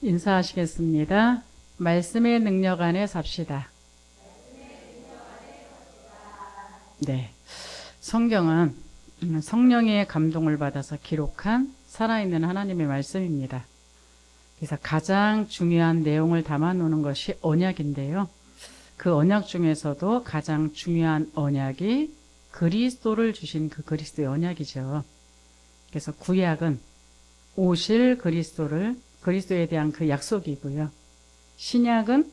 인사하시겠습니다. 말씀의 능력 안에 삽시다. 네. 성경은 성령의 감동을 받아서 기록한 살아있는 하나님의 말씀입니다. 그래서 가장 중요한 내용을 담아놓는 것이 언약인데요. 그 언약 중에서도 가장 중요한 언약이 그리스도를 주신 그 그리스도의 언약이죠. 그래서 구약은 오실 그리스도에 대한 그 약속이고요. 신약은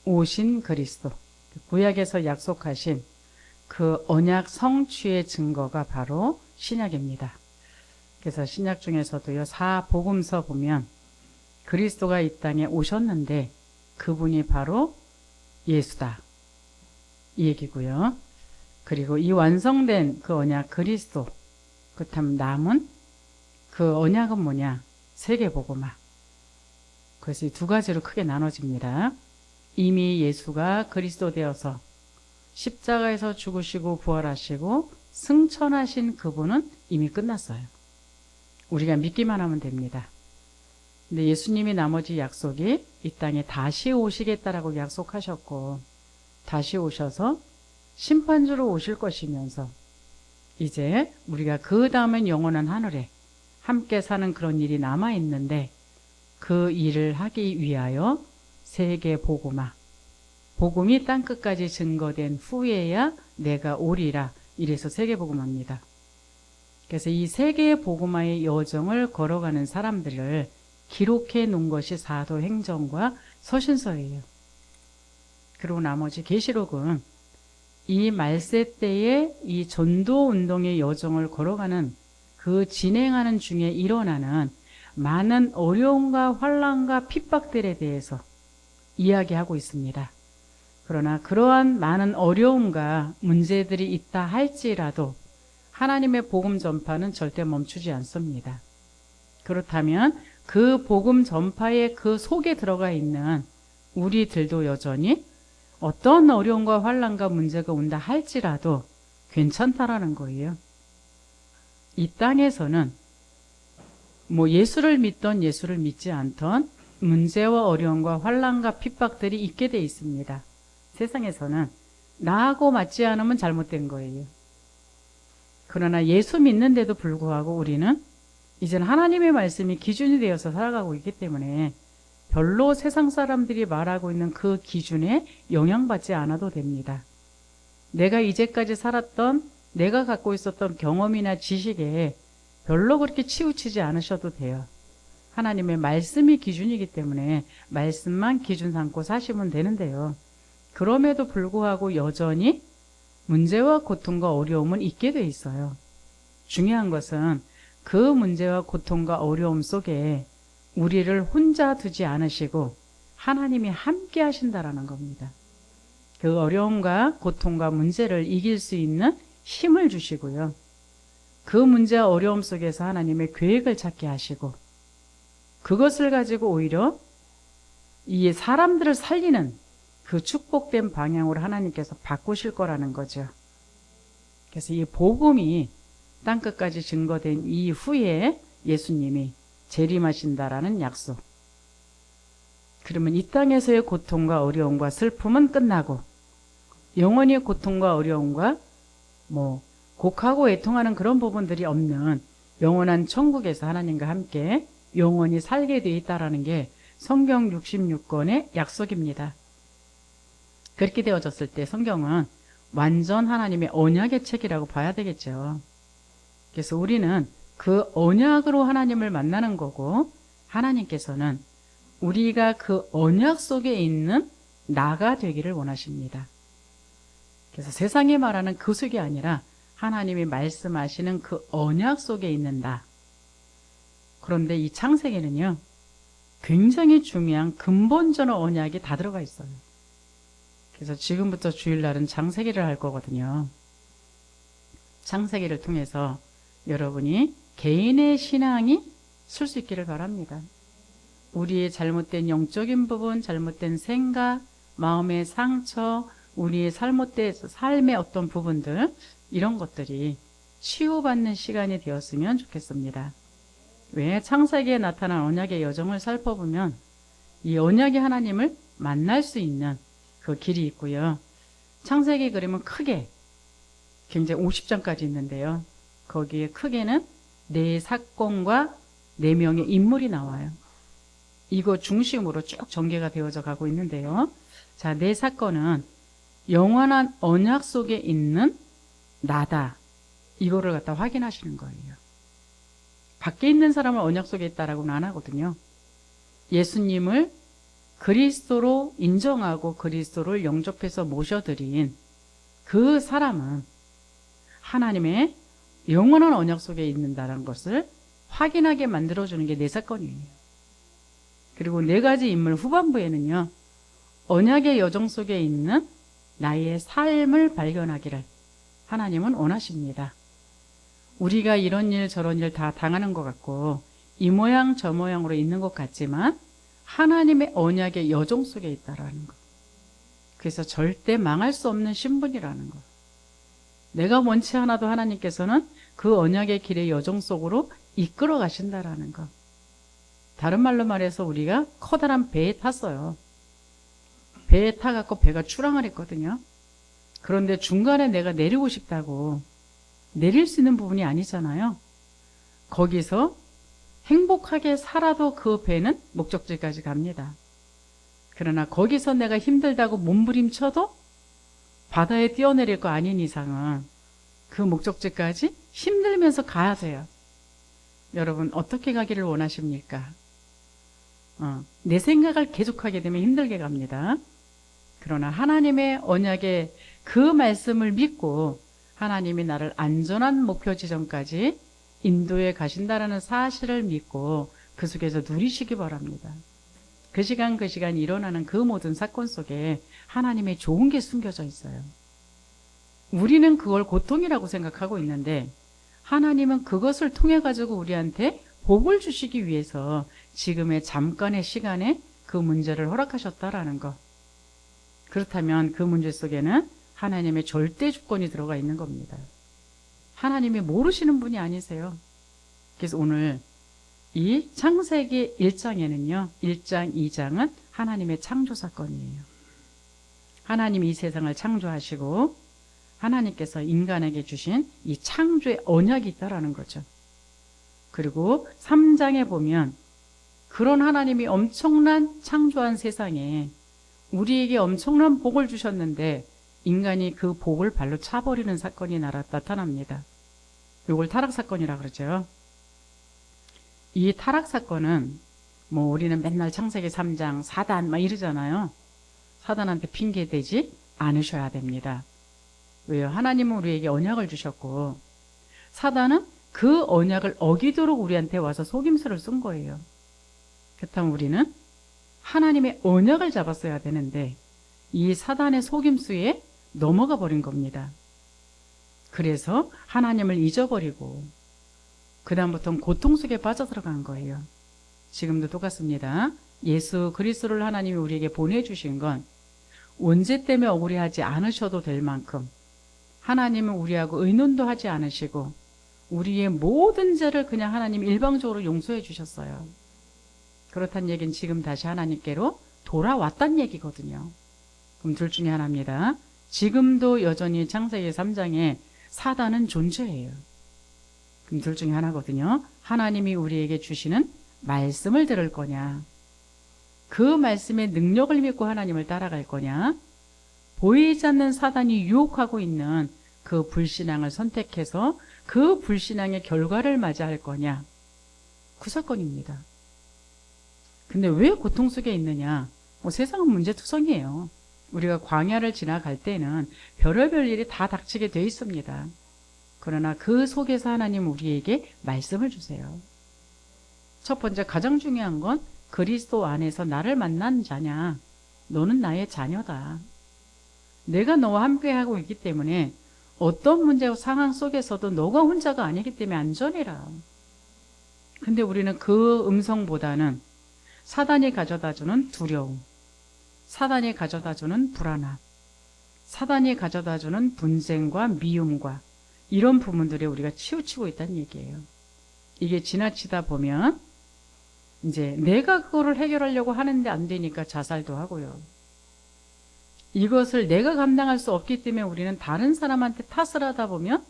오신 그리스도, 구약에서 약속하신 그 언약 성취의 증거가 바로 신약입니다. 그래서 신약 중에서도요, 사복음서 보면 그리스도가 이 땅에 오셨는데 그분이 바로 예수다, 이 얘기고요. 그리고 이 완성된 그 언약 그리스도, 그렇다면 남은 그 언약은 뭐냐? 세계복음화. 그래서 이 두 가지로 크게 나눠집니다. 이미 예수가 그리스도 되어서 십자가에서 죽으시고 부활하시고 승천하신 그분은 이미 끝났어요. 우리가 믿기만 하면 됩니다. 근데 예수님이 나머지 약속이 이 땅에 다시 오시겠다라고 약속하셨고, 다시 오셔서 심판주로 오실 것이면서 이제 우리가 그 다음엔 영원한 하늘에 함께 사는 그런 일이 남아있는데, 그 일을 하기 위하여 세계 복음화, 복음이 땅끝까지 증거된 후에야 내가 오리라, 이래서 세계 복음화입니다. 그래서 이 세계 복음화의 여정을 걸어가는 사람들을 기록해 놓은 것이 사도행전과 서신서예요. 그리고 나머지 계시록은 이 말세 때의 이 전도 운동의 여정을 걸어가는 그 진행하는 중에 일어나는 많은 어려움과 환난과 핍박들에 대해서 이야기하고 있습니다. 그러나 그러한 많은 어려움과 문제들이 있다 할지라도 하나님의 복음 전파는 절대 멈추지 않습니다. 그렇다면 그 복음 전파의 그 속에 들어가 있는 우리들도 여전히 어떤 어려움과 환난과 문제가 온다 할지라도 괜찮다라는 거예요. 이 땅에서는 뭐 예수를 믿던 예수를 믿지 않던 문제와 어려움과 환난과 핍박들이 있게 돼 있습니다. 세상에서는 나하고 맞지 않으면 잘못된 거예요. 그러나 예수 믿는데도 불구하고 우리는 이제는 하나님의 말씀이 기준이 되어서 살아가고 있기 때문에 별로 세상 사람들이 말하고 있는 그 기준에 영향받지 않아도 됩니다. 내가 이제까지 살았던, 내가 갖고 있었던 경험이나 지식에 별로 그렇게 치우치지 않으셔도 돼요. 하나님의 말씀이 기준이기 때문에 말씀만 기준 삼고 사시면 되는데요. 그럼에도 불구하고 여전히 문제와 고통과 어려움은 있게 돼 있어요. 중요한 것은 그 문제와 고통과 어려움 속에 우리를 혼자 두지 않으시고 하나님이 함께 하신다라는 겁니다. 그 어려움과 고통과 문제를 이길 수 있는 힘을 주시고요. 그 문제와 어려움 속에서 하나님의 계획을 찾게 하시고 그것을 가지고 오히려 이 사람들을 살리는 그 축복된 방향으로 하나님께서 바꾸실 거라는 거죠. 그래서 이 복음이 땅끝까지 증거된 이후에 예수님이 재림하신다라는 약속. 그러면 이 땅에서의 고통과 어려움과 슬픔은 끝나고 영원히 고통과 어려움과 곡하고 애통하는 그런 부분들이 없는 영원한 천국에서 하나님과 함께 영원히 살게 되어 있다는 게 성경 66권의 약속입니다. 그렇게 되어졌을 때 성경은 완전 하나님의 언약의 책이라고 봐야 되겠죠. 그래서 우리는 그 언약으로 하나님을 만나는 거고, 하나님께서는 우리가 그 언약 속에 있는 나가 되기를 원하십니다. 그래서 세상이 말하는 그 속이 아니라 하나님이 말씀하시는 그 언약 속에 있는 나. 그런데 이 창세기는요, 굉장히 중요한 근본적인 언약이 다 들어가 있어요. 그래서 지금부터 주일날은 창세기를 할 거거든요. 창세기를 통해서 여러분이 개인의 신앙이 쓸 수 있기를 바랍니다. 우리의 잘못된 영적인 부분, 잘못된 생각, 마음의 상처, 우리의 삶의 어떤 부분들, 이런 것들이 치유받는 시간이 되었으면 좋겠습니다. 왜? 창세기에 나타난 언약의 여정을 살펴보면 이 언약의 하나님을 만날 수 있는 그 길이 있고요. 창세기 그림은 크게 굉장히 50장까지 있는데요. 거기에 크게는 4사건과 4명의 인물이 나와요. 이거 중심으로 쭉 전개가 되어져 가고 있는데요. 자, 4사건은 영원한 언약 속에 있는 나다. 이거를 갖다 확인하시는 거예요. 밖에 있는 사람을 언약 속에 있다라고는 안 하거든요. 예수님을 그리스도로 인정하고 그리스도를 영접해서 모셔드린 그 사람은 하나님의 영원한 언약 속에 있는다는 것을 확인하게 만들어주는 게 4사건이에요. 그리고 4가지 인물 후반부에는요. 언약의 여정 속에 있는 나의 삶을 발견하기를 하나님은 원하십니다. 우리가 이런 일 저런 일 다 당하는 것 같고 이 모양 저 모양으로 있는 것 같지만 하나님의 언약의 여정 속에 있다라는 것. 그래서 절대 망할 수 없는 신분이라는 것. 내가 원치 않아도 하나님께서는 그 언약의 길의 여정 속으로 이끌어 가신다라는 것. 다른 말로 말해서 우리가 커다란 배에 탔어요. 배에 타갖고 배가 출항을 했거든요. 그런데 중간에 내가 내리고 싶다고 내릴 수 있는 부분이 아니잖아요. 거기서 행복하게 살아도 그 배는 목적지까지 갑니다. 그러나 거기서 내가 힘들다고 몸부림쳐도 바다에 뛰어내릴 거 아닌 이상은 그 목적지까지 힘들면서 가야 돼요. 여러분 어떻게 가기를 원하십니까? 내 생각을 계속하게 되면 힘들게 갑니다. 그러나 하나님의 언약의 그 말씀을 믿고 하나님이 나를 안전한 목표 지점까지 인도해 가신다라는 사실을 믿고 그 속에서 누리시기 바랍니다. 그 시간 일어나는 그 모든 사건 속에 하나님의 좋은 게 숨겨져 있어요. 우리는 그걸 고통이라고 생각하고 있는데 하나님은 그것을 통해 가지고 우리한테 복을 주시기 위해서 지금의 잠깐의 시간에 그 문제를 허락하셨다라는 것. 그렇다면 그 문제 속에는 하나님의 절대 주권이 들어가 있는 겁니다. 하나님이 모르시는 분이 아니세요. 그래서 오늘 이 창세기 1장에는요. 1장, 2장은 하나님의 창조 사건이에요. 하나님이 이 세상을 창조하시고 하나님께서 인간에게 주신 이 창조의 언약이 있다라는 거죠. 그리고 3장에 보면 그런 하나님이 엄청난 창조한 세상에 우리에게 엄청난 복을 주셨는데 인간이 그 복을 발로 차버리는 사건이 나타납니다. 이걸 타락사건이라고 그러죠. 이 타락사건은 뭐 우리는 맨날 창세기 3장 사단 막 이러잖아요. 사단한테 핑계대지 않으셔야 됩니다. 왜요? 하나님은 우리에게 언약을 주셨고 사단은 그 언약을 어기도록 우리한테 와서 속임수를 쓴 거예요. 그렇다면 우리는 하나님의 언약을 잡았어야 되는데 이 사단의 속임수에 넘어가 버린 겁니다. 그래서 하나님을 잊어버리고 그 다음부터는 고통 속에 빠져들어간 거예요. 지금도 똑같습니다. 예수 그리스도를 하나님이 우리에게 보내주신 건 원죄 때문에 억울해하지 않으셔도 될 만큼 하나님은 우리하고 의논도 하지 않으시고 우리의 모든 죄를 그냥 하나님 일방적으로 용서해 주셨어요. 그렇다는 얘기는 지금 다시 하나님께로 돌아왔다는 얘기거든요. 그럼 둘 중에 하나입니다. 지금도 여전히 창세기 3장에 사단은 존재해요. 그럼 둘 중에 하나거든요. 하나님이 우리에게 주시는 말씀을 들을 거냐, 그 말씀의 능력을 믿고 하나님을 따라갈 거냐, 보이지 않는 사단이 유혹하고 있는 그 불신앙을 선택해서 그 불신앙의 결과를 맞이할 거냐, 그 사건입니다. 근데 왜 고통 속에 있느냐? 세상은 문제투성이에요. 우리가 광야를 지나갈 때는 별의별 일이 다 닥치게 돼 있습니다. 그러나 그 속에서 하나님 우리에게 말씀을 주세요. 첫 번째 가장 중요한 건 그리스도 안에서 나를 만난 자냐, 너는 나의 자녀다. 내가 너와 함께하고 있기 때문에 어떤 문제와 상황 속에서도 너가 혼자가 아니기 때문에 안전해라. 근데 우리는 그 음성보다는 사단이 가져다주는 두려움, 사단이 가져다주는 불안함, 사단이 가져다주는 분쟁과 미움과 이런 부분들에 우리가 치우치고 있다는 얘기예요. 이게 지나치다 보면 이제 내가 그거를 해결하려고 하는데 안 되니까 자살도 하고요. 이것을 내가 감당할 수 없기 때문에 우리는 다른 사람한테 탓을 하다 보면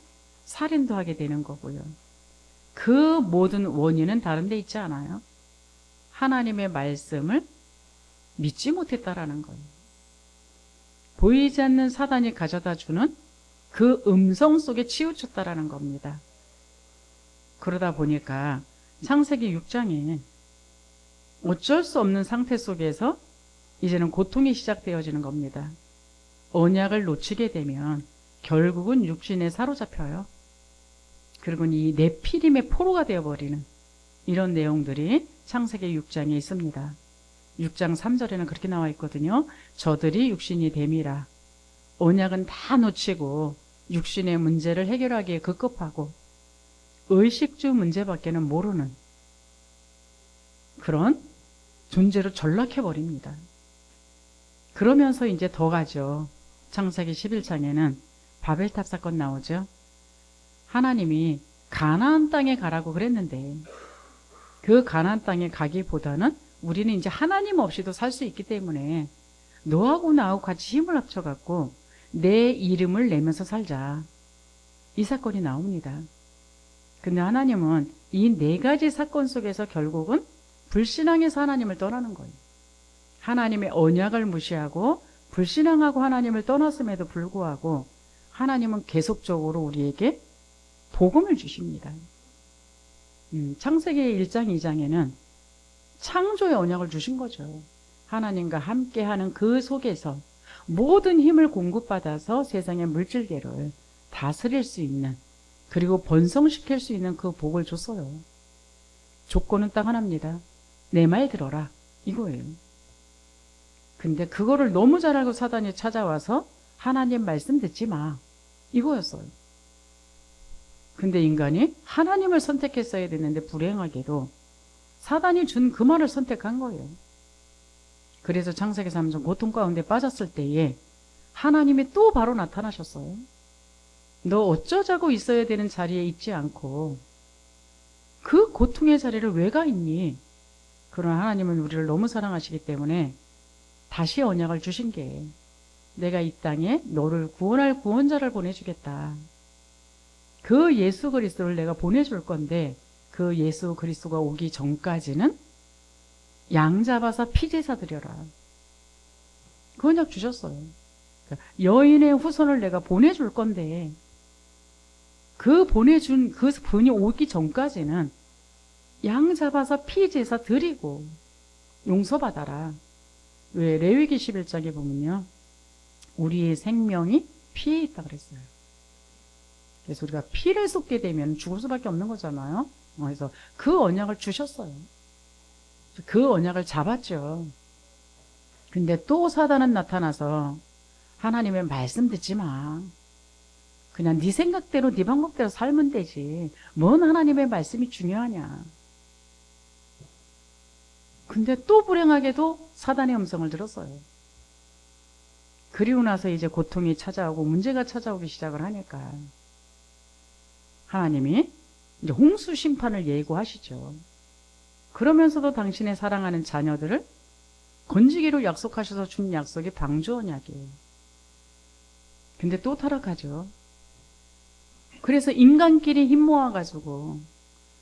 살인도 하게 되는 거고요. 그 모든 원인은 다른 데 있지 않아요? 하나님의 말씀을 믿지 못했다라는 거예요. 보이지 않는 사단이 가져다 주는 그 음성 속에 치우쳤다라는 겁니다. 그러다 보니까 창세기 6장에 어쩔 수 없는 상태 속에서 이제는 고통이 시작되어지는 겁니다. 언약을 놓치게 되면 결국은 육신에 사로잡혀요. 그리고 이 네피림의 포로가 되어버리는 이런 내용들이 창세기 6장에 있습니다. 6장 3절에는 그렇게 나와 있거든요. 저들이 육신이 됨이라. 언약은 다 놓치고 육신의 문제를 해결하기에 급급하고 의식주 문제밖에는 모르는 그런 존재로 전락해버립니다. 그러면서 이제 더 가죠. 창세기 11장에는 바벨탑 사건 나오죠. 하나님이 가나안 땅에 가라고 그랬는데 그 가나안 땅에 가기보다는 우리는 이제 하나님 없이도 살 수 있기 때문에 너하고 나하고 같이 힘을 합쳐갖고 내 이름을 내면서 살자. 이 사건이 나옵니다. 근데 하나님은 이 네 가지 사건 속에서 결국은 불신앙에서 하나님을 떠나는 거예요. 하나님의 언약을 무시하고 불신앙하고 하나님을 떠났음에도 불구하고 하나님은 계속적으로 우리에게 복음을 주십니다. 창세기 1장 2장에는 창조의 언약을 주신 거죠. 하나님과 함께하는 그 속에서 모든 힘을 공급받아서 세상의 물질계를 다스릴 수 있는 그리고 번성시킬 수 있는 그 복을 줬어요. 조건은 딱 하나입니다. 내 말 들어라 이거예요. 근데 그거를 너무 잘 알고 사단이 찾아와서 하나님 말씀 듣지 마 이거였어요. 근데 인간이 하나님을 선택했어야 되는데 불행하게도 사단이 준 그 말을 선택한 거예요. 그래서 창세기 3장 고통 가운데 빠졌을 때에 하나님이 또 바로 나타나셨어요. 너 어쩌자고 있어야 되는 자리에 있지 않고 그 고통의 자리를 왜 가 있니? 그러나 하나님은 우리를 너무 사랑하시기 때문에 다시 언약을 주신 게 내가 이 땅에 너를 구원할 구원자를 보내주겠다. 그 예수 그리스도를 내가 보내줄 건데 그 예수 그리스도가 오기 전까지는 양 잡아서 피제사 드려라. 그 언약 주셨어요. 여인의 후손을 내가 보내줄 건데 그 보내준 그 분이 오기 전까지는 양 잡아서 피제사 드리고 용서받아라. 왜 레위기 11장에 보면요. 우리의 생명이 피에 있다 그랬어요. 그래서 우리가 피를 쏟게 되면 죽을 수밖에 없는 거잖아요. 그래서 그 언약을 주셨어요. 그 언약을 잡았죠. 근데 또 사단은 나타나서 하나님의 말씀 듣지 마. 그냥 네 생각대로 네 방법대로 살면 되지. 뭔 하나님의 말씀이 중요하냐. 근데 또 불행하게도 사단의 음성을 들었어요. 그리고 나서 이제 고통이 찾아오고 문제가 찾아오기 시작을 하니까 하나님이 이제 홍수 심판을 예고하시죠. 그러면서도 당신의 사랑하는 자녀들을 건지기로 약속하셔서 준 약속이 방주 언약이에요. 근데 또 타락하죠. 그래서 인간끼리 힘 모아가지고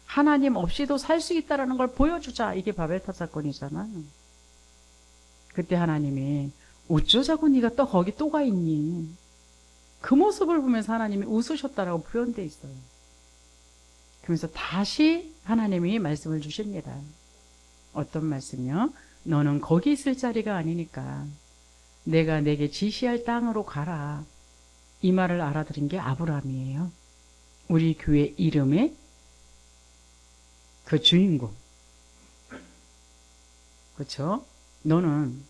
하나님 없이도 살 수 있다는 걸 보여주자. 이게 바벨탑 사건이잖아요. 그때 하나님이 어쩌자고 네가 또 거기 또 가 있니? 그 모습을 보면서 하나님이 웃으셨다라고 표현되어 있어요. 그러면서 다시 하나님이 말씀을 주십니다. 어떤 말씀이요? 너는 거기 있을 자리가 아니니까 내가 내게 지시할 땅으로 가라. 이 말을 알아들은 게 아브라함이에요. 우리 교회 이름의 그 주인공. 그렇죠? 너는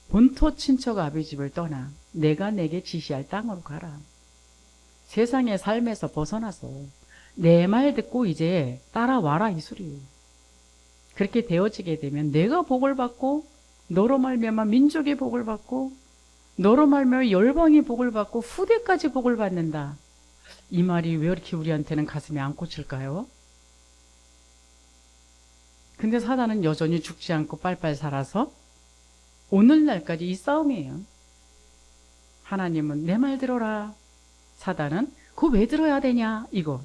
본토 친척 아비 집을 떠나 내가 내게 지시할 땅으로 가라. 세상의 삶에서 벗어나서 내 말 듣고 이제 따라와라 이 소리예요. 그렇게 되어지게 되면 내가 복을 받고 너로 말미암아 민족이 복을 받고 너로 말미암아 열방이 복을 받고 후대까지 복을 받는다. 이 말이 왜 이렇게 우리한테는 가슴에 안 꽂힐까요? 근데 사단은 여전히 죽지 않고 빨빨 살아서 오늘날까지 이 싸움이에요. 하나님은 내 말 들어라. 사단은 그거 왜 들어야 되냐 이거.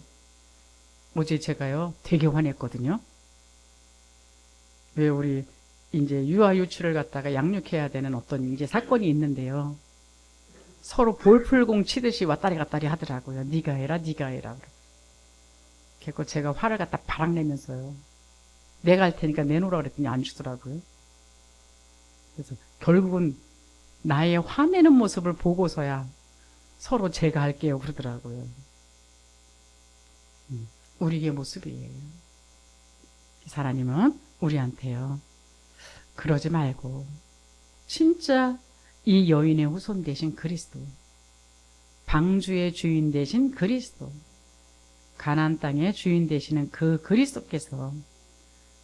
어제 제가요 되게 화냈거든요. 왜 우리 이제 유아 유치를 갖다가 양육해야 되는 어떤 이제 사건이 있는데요. 서로 볼풀공 치듯이 왔다리 갔다리 하더라고요. 네가 해라, 네가 해라. 그래서 제가 화를 갖다 바락 내면서요. 내가 할 테니까 내놓으라 그랬더니 안 주더라고요. 그래서 결국은 나의 화내는 모습을 보고서야 서로 제가 할게요 그러더라고요. 우리의 모습이에요. 하나님은 우리한테요. 그러지 말고 진짜 이 여인의 후손 되신 그리스도, 방주의 주인 되신 그리스도, 가나안 땅의 주인 되시는 그 그리스도께서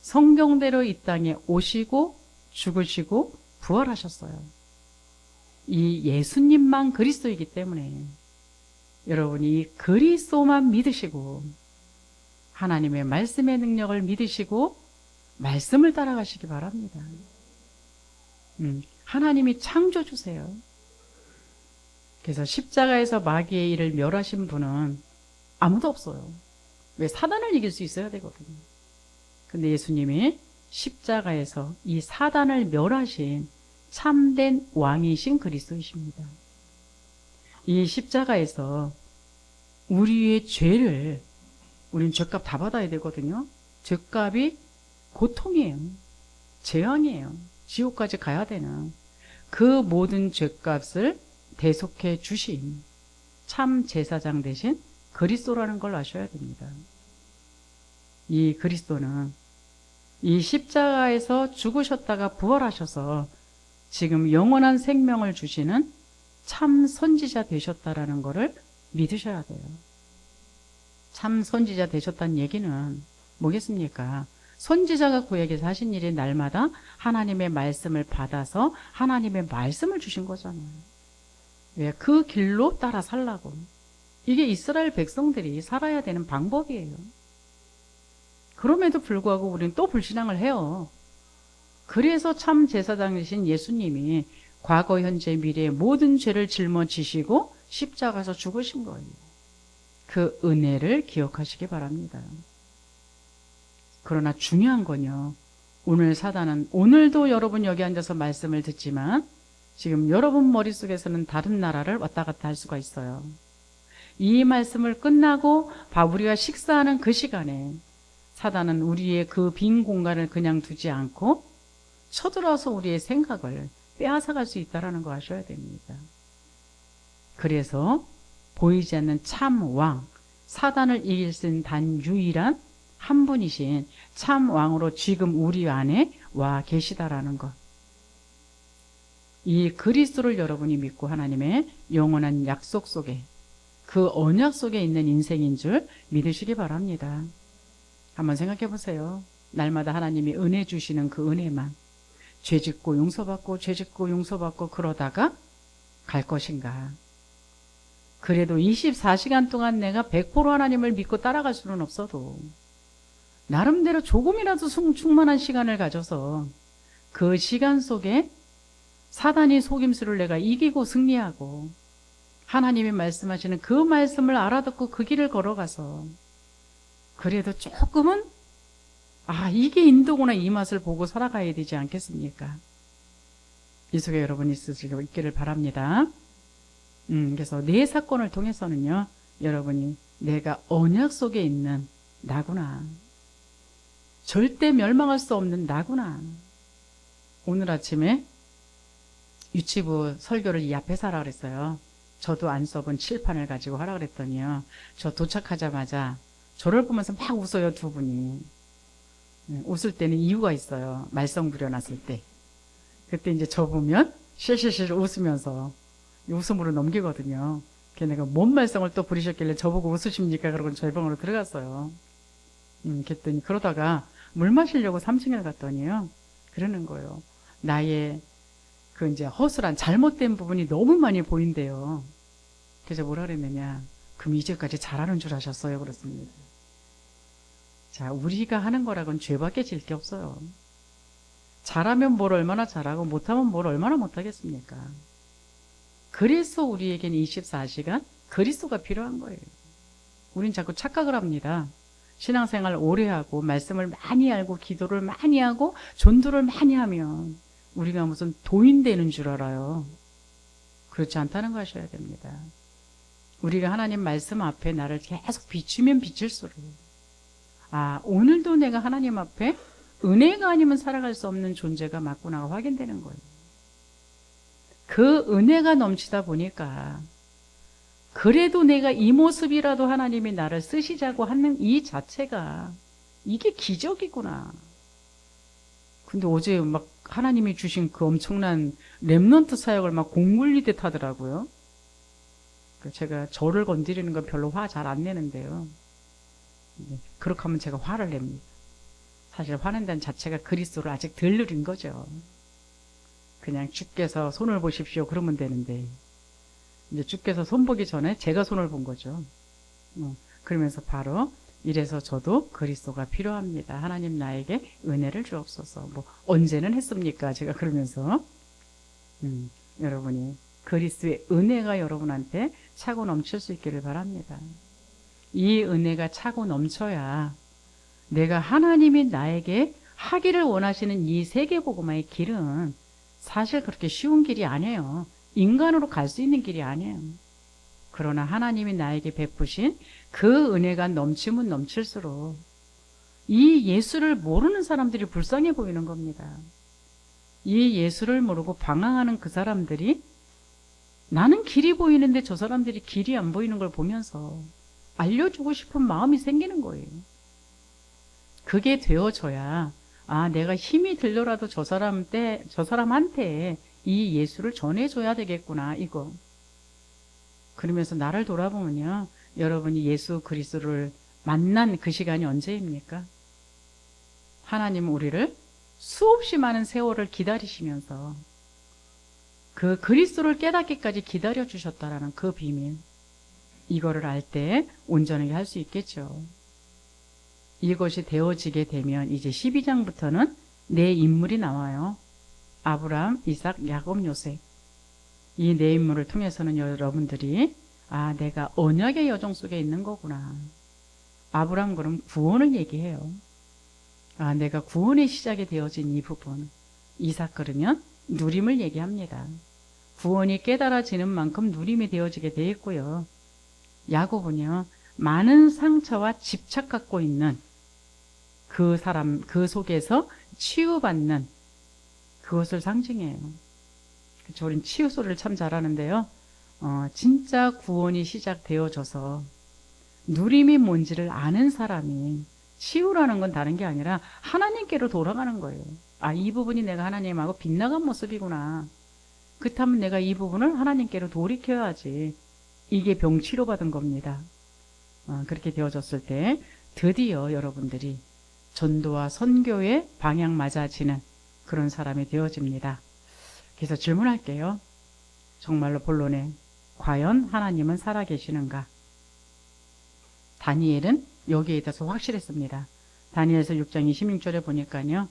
성경대로 이 땅에 오시고 죽으시고 부활하셨어요. 이 예수님만 그리스도이기 때문에 여러분이 이 그리스도만 믿으시고 하나님의 말씀의 능력을 믿으시고 말씀을 따라가시기 바랍니다. 하나님이 창조주세요. 그래서 십자가에서 마귀의 일을 멸하신 분은 아무도 없어요. 왜? 사단을 이길 수 있어야 되거든요. 근데 예수님이 십자가에서 이 사단을 멸하신 참된 왕이신 그리스도이십니다. 이 십자가에서 우리의 죄를, 우린 죄값 다 받아야 되거든요. 죄값이 고통이에요. 재앙이에요. 지옥까지 가야 되는 그 모든 죄값을 대속해 주신 참 제사장 대신 그리스도라는 걸 아셔야 됩니다. 이 그리스도는 이 십자가에서 죽으셨다가 부활하셔서 지금 영원한 생명을 주시는 참 선지자 되셨다라는 것을 믿으셔야 돼요. 참 선지자 되셨다는 얘기는 뭐겠습니까? 선지자가 구약에서 하신 일이 날마다 하나님의 말씀을 받아서 하나님의 말씀을 주신 거잖아요. 왜? 그 길로 따라 살라고. 이게 이스라엘 백성들이 살아야 되는 방법이에요. 그럼에도 불구하고 우리는 또 불신앙을 해요. 그래서 참 제사장이신 예수님이 과거, 현재, 미래의 모든 죄를 짊어지시고 십자가에서 죽으신 거예요. 그 은혜를 기억하시기 바랍니다. 그러나 중요한 건요, 오늘 사단은 오늘도 여러분 여기 앉아서 말씀을 듣지만 지금 여러분 머릿속에서는 다른 나라를 왔다 갔다 할 수가 있어요. 이 말씀을 끝나고 우리가 식사하는 그 시간에 사단은 우리의 그 빈 공간을 그냥 두지 않고 쳐들어서 우리의 생각을 빼앗아갈 수 있다는 거 아셔야 됩니다. 그래서 보이지 않는 참 왕, 사단을 이길 수 있는 단 유일한 한 분이신 참 왕으로 지금 우리 안에 와 계시다라는 것. 이 그리스도를 여러분이 믿고 하나님의 영원한 약속 속에, 그 언약 속에 있는 인생인 줄 믿으시기 바랍니다. 한번 생각해 보세요. 날마다 하나님이 은혜 주시는 그 은혜만 죄짓고 용서받고 죄짓고 용서받고 그러다가 갈 것인가? 그래도 24시간 동안 내가 100% 하나님을 믿고 따라갈 수는 없어도 나름대로 조금이라도 충만한 시간을 가져서 그 시간 속에 사단이 속임수를 내가 이기고 승리하고 하나님이 말씀하시는 그 말씀을 알아듣고 그 길을 걸어가서 그래도 조금은 이게 인도구나 이 맛을 보고 살아가야 되지 않겠습니까? 이 속에 여러분이 있기를 바랍니다. 그래서 내 사건을 통해서는요, 여러분이 내가 언약 속에 있는 나구나, 절대 멸망할 수 없는 나구나. 오늘 아침에 유치부 설교를 이 앞에서 하라 그랬어요. 저도 안 써본 칠판을 가지고 하라 그랬더니요, 저 도착하자마자 저를 보면서 막 웃어요, 두 분이. 웃을 때는 이유가 있어요. 말썽 부려놨을 때. 그때 이제 저 보면 실실실 웃으면서 웃음으로 넘기거든요. 걔네가 뭔 말썽을 또 부리셨길래 저보고 웃으십니까? 그러고 저희 방으로 들어갔어요. 그랬더니 그러다가 물 마시려고 3층에 갔더니요, 그러는 거예요. 나의 그 이제 허술한 잘못된 부분이 너무 많이 보인대요. 그래서 뭐라 그랬느냐, 그럼 이제까지 잘하는 줄 아셨어요? 그렇습니다. 자, 우리가 하는 거라고는 죄밖에 질 게 없어요. 잘하면 뭘 얼마나 잘하고 못하면 뭘 얼마나 못하겠습니까? 그래서 우리에게는 24시간 그리스도가 필요한 거예요. 우린 자꾸 착각을 합니다. 신앙생활 오래 하고 말씀을 많이 알고 기도를 많이 하고 전도를 많이 하면 우리가 무슨 도인 되는 줄 알아요. 그렇지 않다는 거 아셔야 됩니다. 우리가 하나님 말씀 앞에 나를 계속 비추면 비칠수록 오늘도 내가 하나님 앞에 은혜가 아니면 살아갈 수 없는 존재가 맞구나가 확인되는 거예요. 그 은혜가 넘치다 보니까 그래도 내가 이 모습이라도 하나님이 나를 쓰시자고 하는 이 자체가 이게 기적이구나. 근데 어제 막 하나님이 주신 그 엄청난 렘넌트 사역을 막 공물리듯 하더라고요. 제가 저를 건드리는 건 별로 화 잘 안 내는데요. 그렇게 하면 제가 화를 냅니다. 사실 화낸다는 자체가 그리스도를 아직 덜 누린 거죠. 그냥 주께서 손을 보십시오 그러면 되는데 이제 주께서 손 보기 전에 제가 손을 본 거죠. 그러면서 바로 이래서 저도 그리스도가 필요합니다. 하나님 나에게 은혜를 주옵소서. 뭐 언제는 했습니까? 제가 그러면서 여러분이 그리스도의 은혜가 여러분한테 차고 넘칠 수 있기를 바랍니다. 이 은혜가 차고 넘쳐야 내가 하나님이 나에게 하기를 원하시는 이 세계복음화의 길은 사실 그렇게 쉬운 길이 아니에요. 인간으로 갈 수 있는 길이 아니에요. 그러나 하나님이 나에게 베푸신 그 은혜가 넘치면 넘칠수록 이 예수를 모르는 사람들이 불쌍해 보이는 겁니다. 이 예수를 모르고 방황하는 그 사람들이 나는 길이 보이는데 저 사람들이 길이 안 보이는 걸 보면서 알려주고 싶은 마음이 생기는 거예요. 그게 되어져야 내가 힘이 들더라도 저 사람한테 이 예수를 전해줘야 되겠구나 이거. 그러면서 나를 돌아보면요, 여러분이 예수 그리스도를 만난 그 시간이 언제입니까? 하나님은 우리를 수없이 많은 세월을 기다리시면서 그 그리스도를 깨닫기까지 기다려주셨다라는 그 비밀, 이거를 알 때 온전하게 할 수 있겠죠. 이것이 되어지게 되면 이제 12장부터는 내 인물이 나와요. 아브라함, 이삭, 야곱, 요셉. 이 네 인물을 통해서는 여러분들이 내가 언약의 여정 속에 있는 거구나. 아브라함 그럼 구원을 얘기해요. 내가 구원의 시작이 되어진 이 부분. 이삭 그러면 누림을 얘기합니다. 구원이 깨달아지는 만큼 누림이 되어지게 되어 있고요. 야곱은요, 많은 상처와 집착 갖고 있는 그 사람, 그 속에서 치유받는 그것을 상징해요. 그쵸, 우린 치유 소리를 참 잘하는데요. 진짜 구원이 시작되어져서 누림이 뭔지를 아는 사람이, 치유라는 건 다른 게 아니라 하나님께로 돌아가는 거예요. 이 부분이 내가 하나님하고 빗나간 모습이구나. 그렇다면 내가 이 부분을 하나님께로 돌이켜야지. 이게 병 치료받은 겁니다. 그렇게 되어졌을 때 드디어 여러분들이 전도와 선교의 방향 맞아지는 그런 사람이 되어집니다. 그래서 질문할게요. 정말로 본론에 과연 하나님은 살아계시는가? 다니엘은 여기에 대해서 확실했습니다. 다니엘서 6장 26절에 보니까요,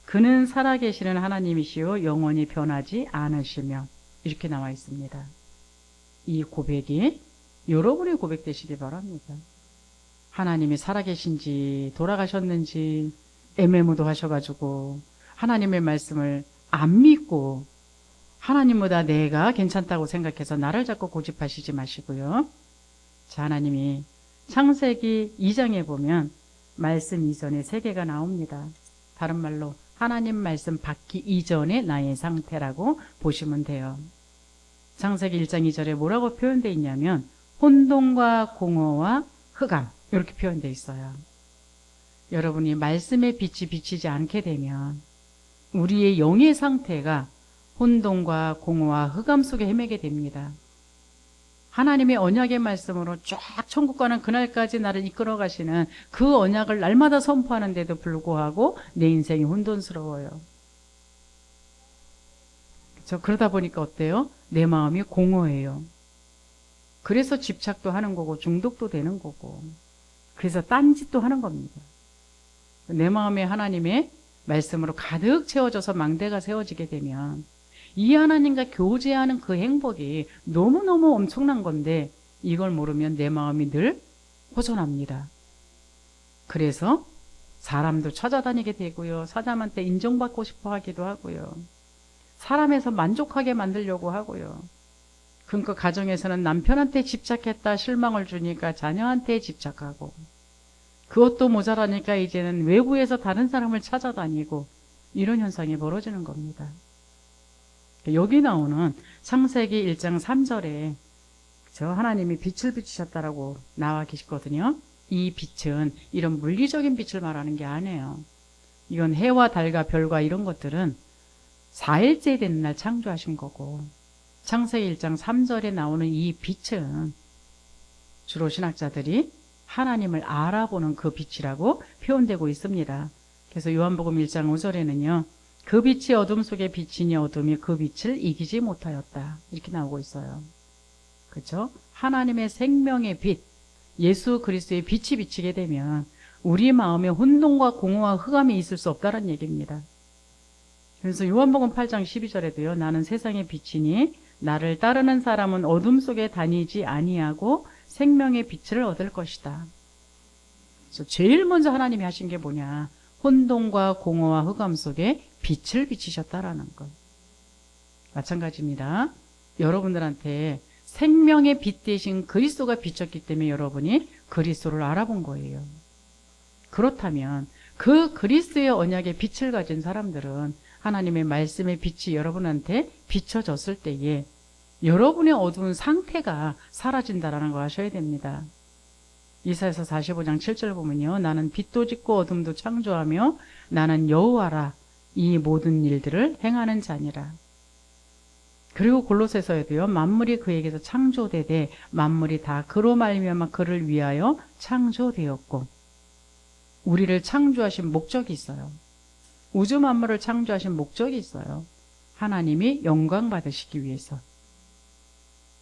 그는 살아계시는 하나님이시요 영원히 변하지 않으시며, 이렇게 나와 있습니다. 이 고백이 여러분의 고백 되시기 바랍니다. 하나님이 살아계신지 돌아가셨는지 애매모호하셔가지고 하나님의 말씀을 안 믿고 하나님보다 내가 괜찮다고 생각해서 나를 자꾸 고집하시지 마시고요. 자, 하나님이 창세기 2장에 보면 말씀 이전에 세계가 나옵니다. 다른 말로 하나님 말씀 받기 이전의 나의 상태라고 보시면 돼요. 창세기 1장 2절에 뭐라고 표현되어 있냐면 혼돈과 공허와 흑암, 이렇게 표현되어 있어요. 여러분이 말씀의 빛이 비치지 않게 되면 우리의 영의 상태가 혼돈과 공허와 흑암 속에 헤매게 됩니다. 하나님의 언약의 말씀으로 쫙 천국 가는 그날까지 나를 이끌어 가시는 그 언약을 날마다 선포하는데도 불구하고 내 인생이 혼돈스러워요. 그러다 보니까 어때요? 내 마음이 공허해요. 그래서 집착도 하는 거고 중독도 되는 거고, 그래서 딴짓도 하는 겁니다. 내 마음에 하나님의 말씀으로 가득 채워져서 망대가 세워지게 되면 이 하나님과 교제하는 그 행복이 너무너무 엄청난 건데 이걸 모르면 내 마음이 늘 허전합니다. 그래서 사람도 찾아다니게 되고요. 사람한테 인정받고 싶어 하기도 하고요. 사람에서 만족하게 만들려고 하고요. 그러니까 가정에서는 남편한테 집착했다 실망을 주니까 자녀한테 집착하고, 그것도 모자라니까 이제는 외부에서 다른 사람을 찾아다니고, 이런 현상이 벌어지는 겁니다. 여기 나오는 창세기 1장 3절에 하나님이 빛을 비추셨다라고 나와 계시거든요. 이 빛은 이런 물리적인 빛을 말하는 게 아니에요. 이건 해와 달과 별과 이런 것들은 4일째 되는 날 창조하신 거고, 창세기 1장 3절에 나오는 이 빛은 주로 신학자들이 하나님을 알아보는 그 빛이라고 표현되고 있습니다. 그래서 요한복음 1장 5절에는요. 그 빛이 어둠 속에 비치니 어둠이 그 빛을 이기지 못하였다. 이렇게 나오고 있어요. 그렇죠? 하나님의 생명의 빛, 예수 그리스도의 빛이 비치게 되면 우리 마음에 혼돈과 공허와 흑암이 있을 수 없다는 얘기입니다. 그래서 요한복음 8장 12절에도요. 나는 세상의 빛이니 나를 따르는 사람은 어둠 속에 다니지 아니하고 생명의 빛을 얻을 것이다. 그래서 제일 먼저 하나님이 하신 게 뭐냐? 혼돈과 공허와 흑암 속에 빛을 비치셨다라는 것. 마찬가지입니다. 여러분들한테 생명의 빛 대신 그리스도가 비쳤기 때문에 여러분이 그리스도를 알아본 거예요. 그렇다면 그 그리스도의 언약의 빛을 가진 사람들은 하나님의 말씀의 빛이 여러분한테 비춰졌을 때에 여러분의 어두운 상태가 사라진다라는 걸 아셔야 됩니다. 이사야서 45장 7절 보면요. 나는 빛도 짓고 어둠도 창조하며 나는 여호와라 이 모든 일들을 행하는 자니라. 그리고 골로새서에도요. 만물이 그에게서 창조되되 만물이 다 그로 말미암아 그를 위하여 창조되었고, 우리를 창조하신 목적이 있어요. 우주 만물을 창조하신 목적이 있어요. 하나님이 영광 받으시기 위해서.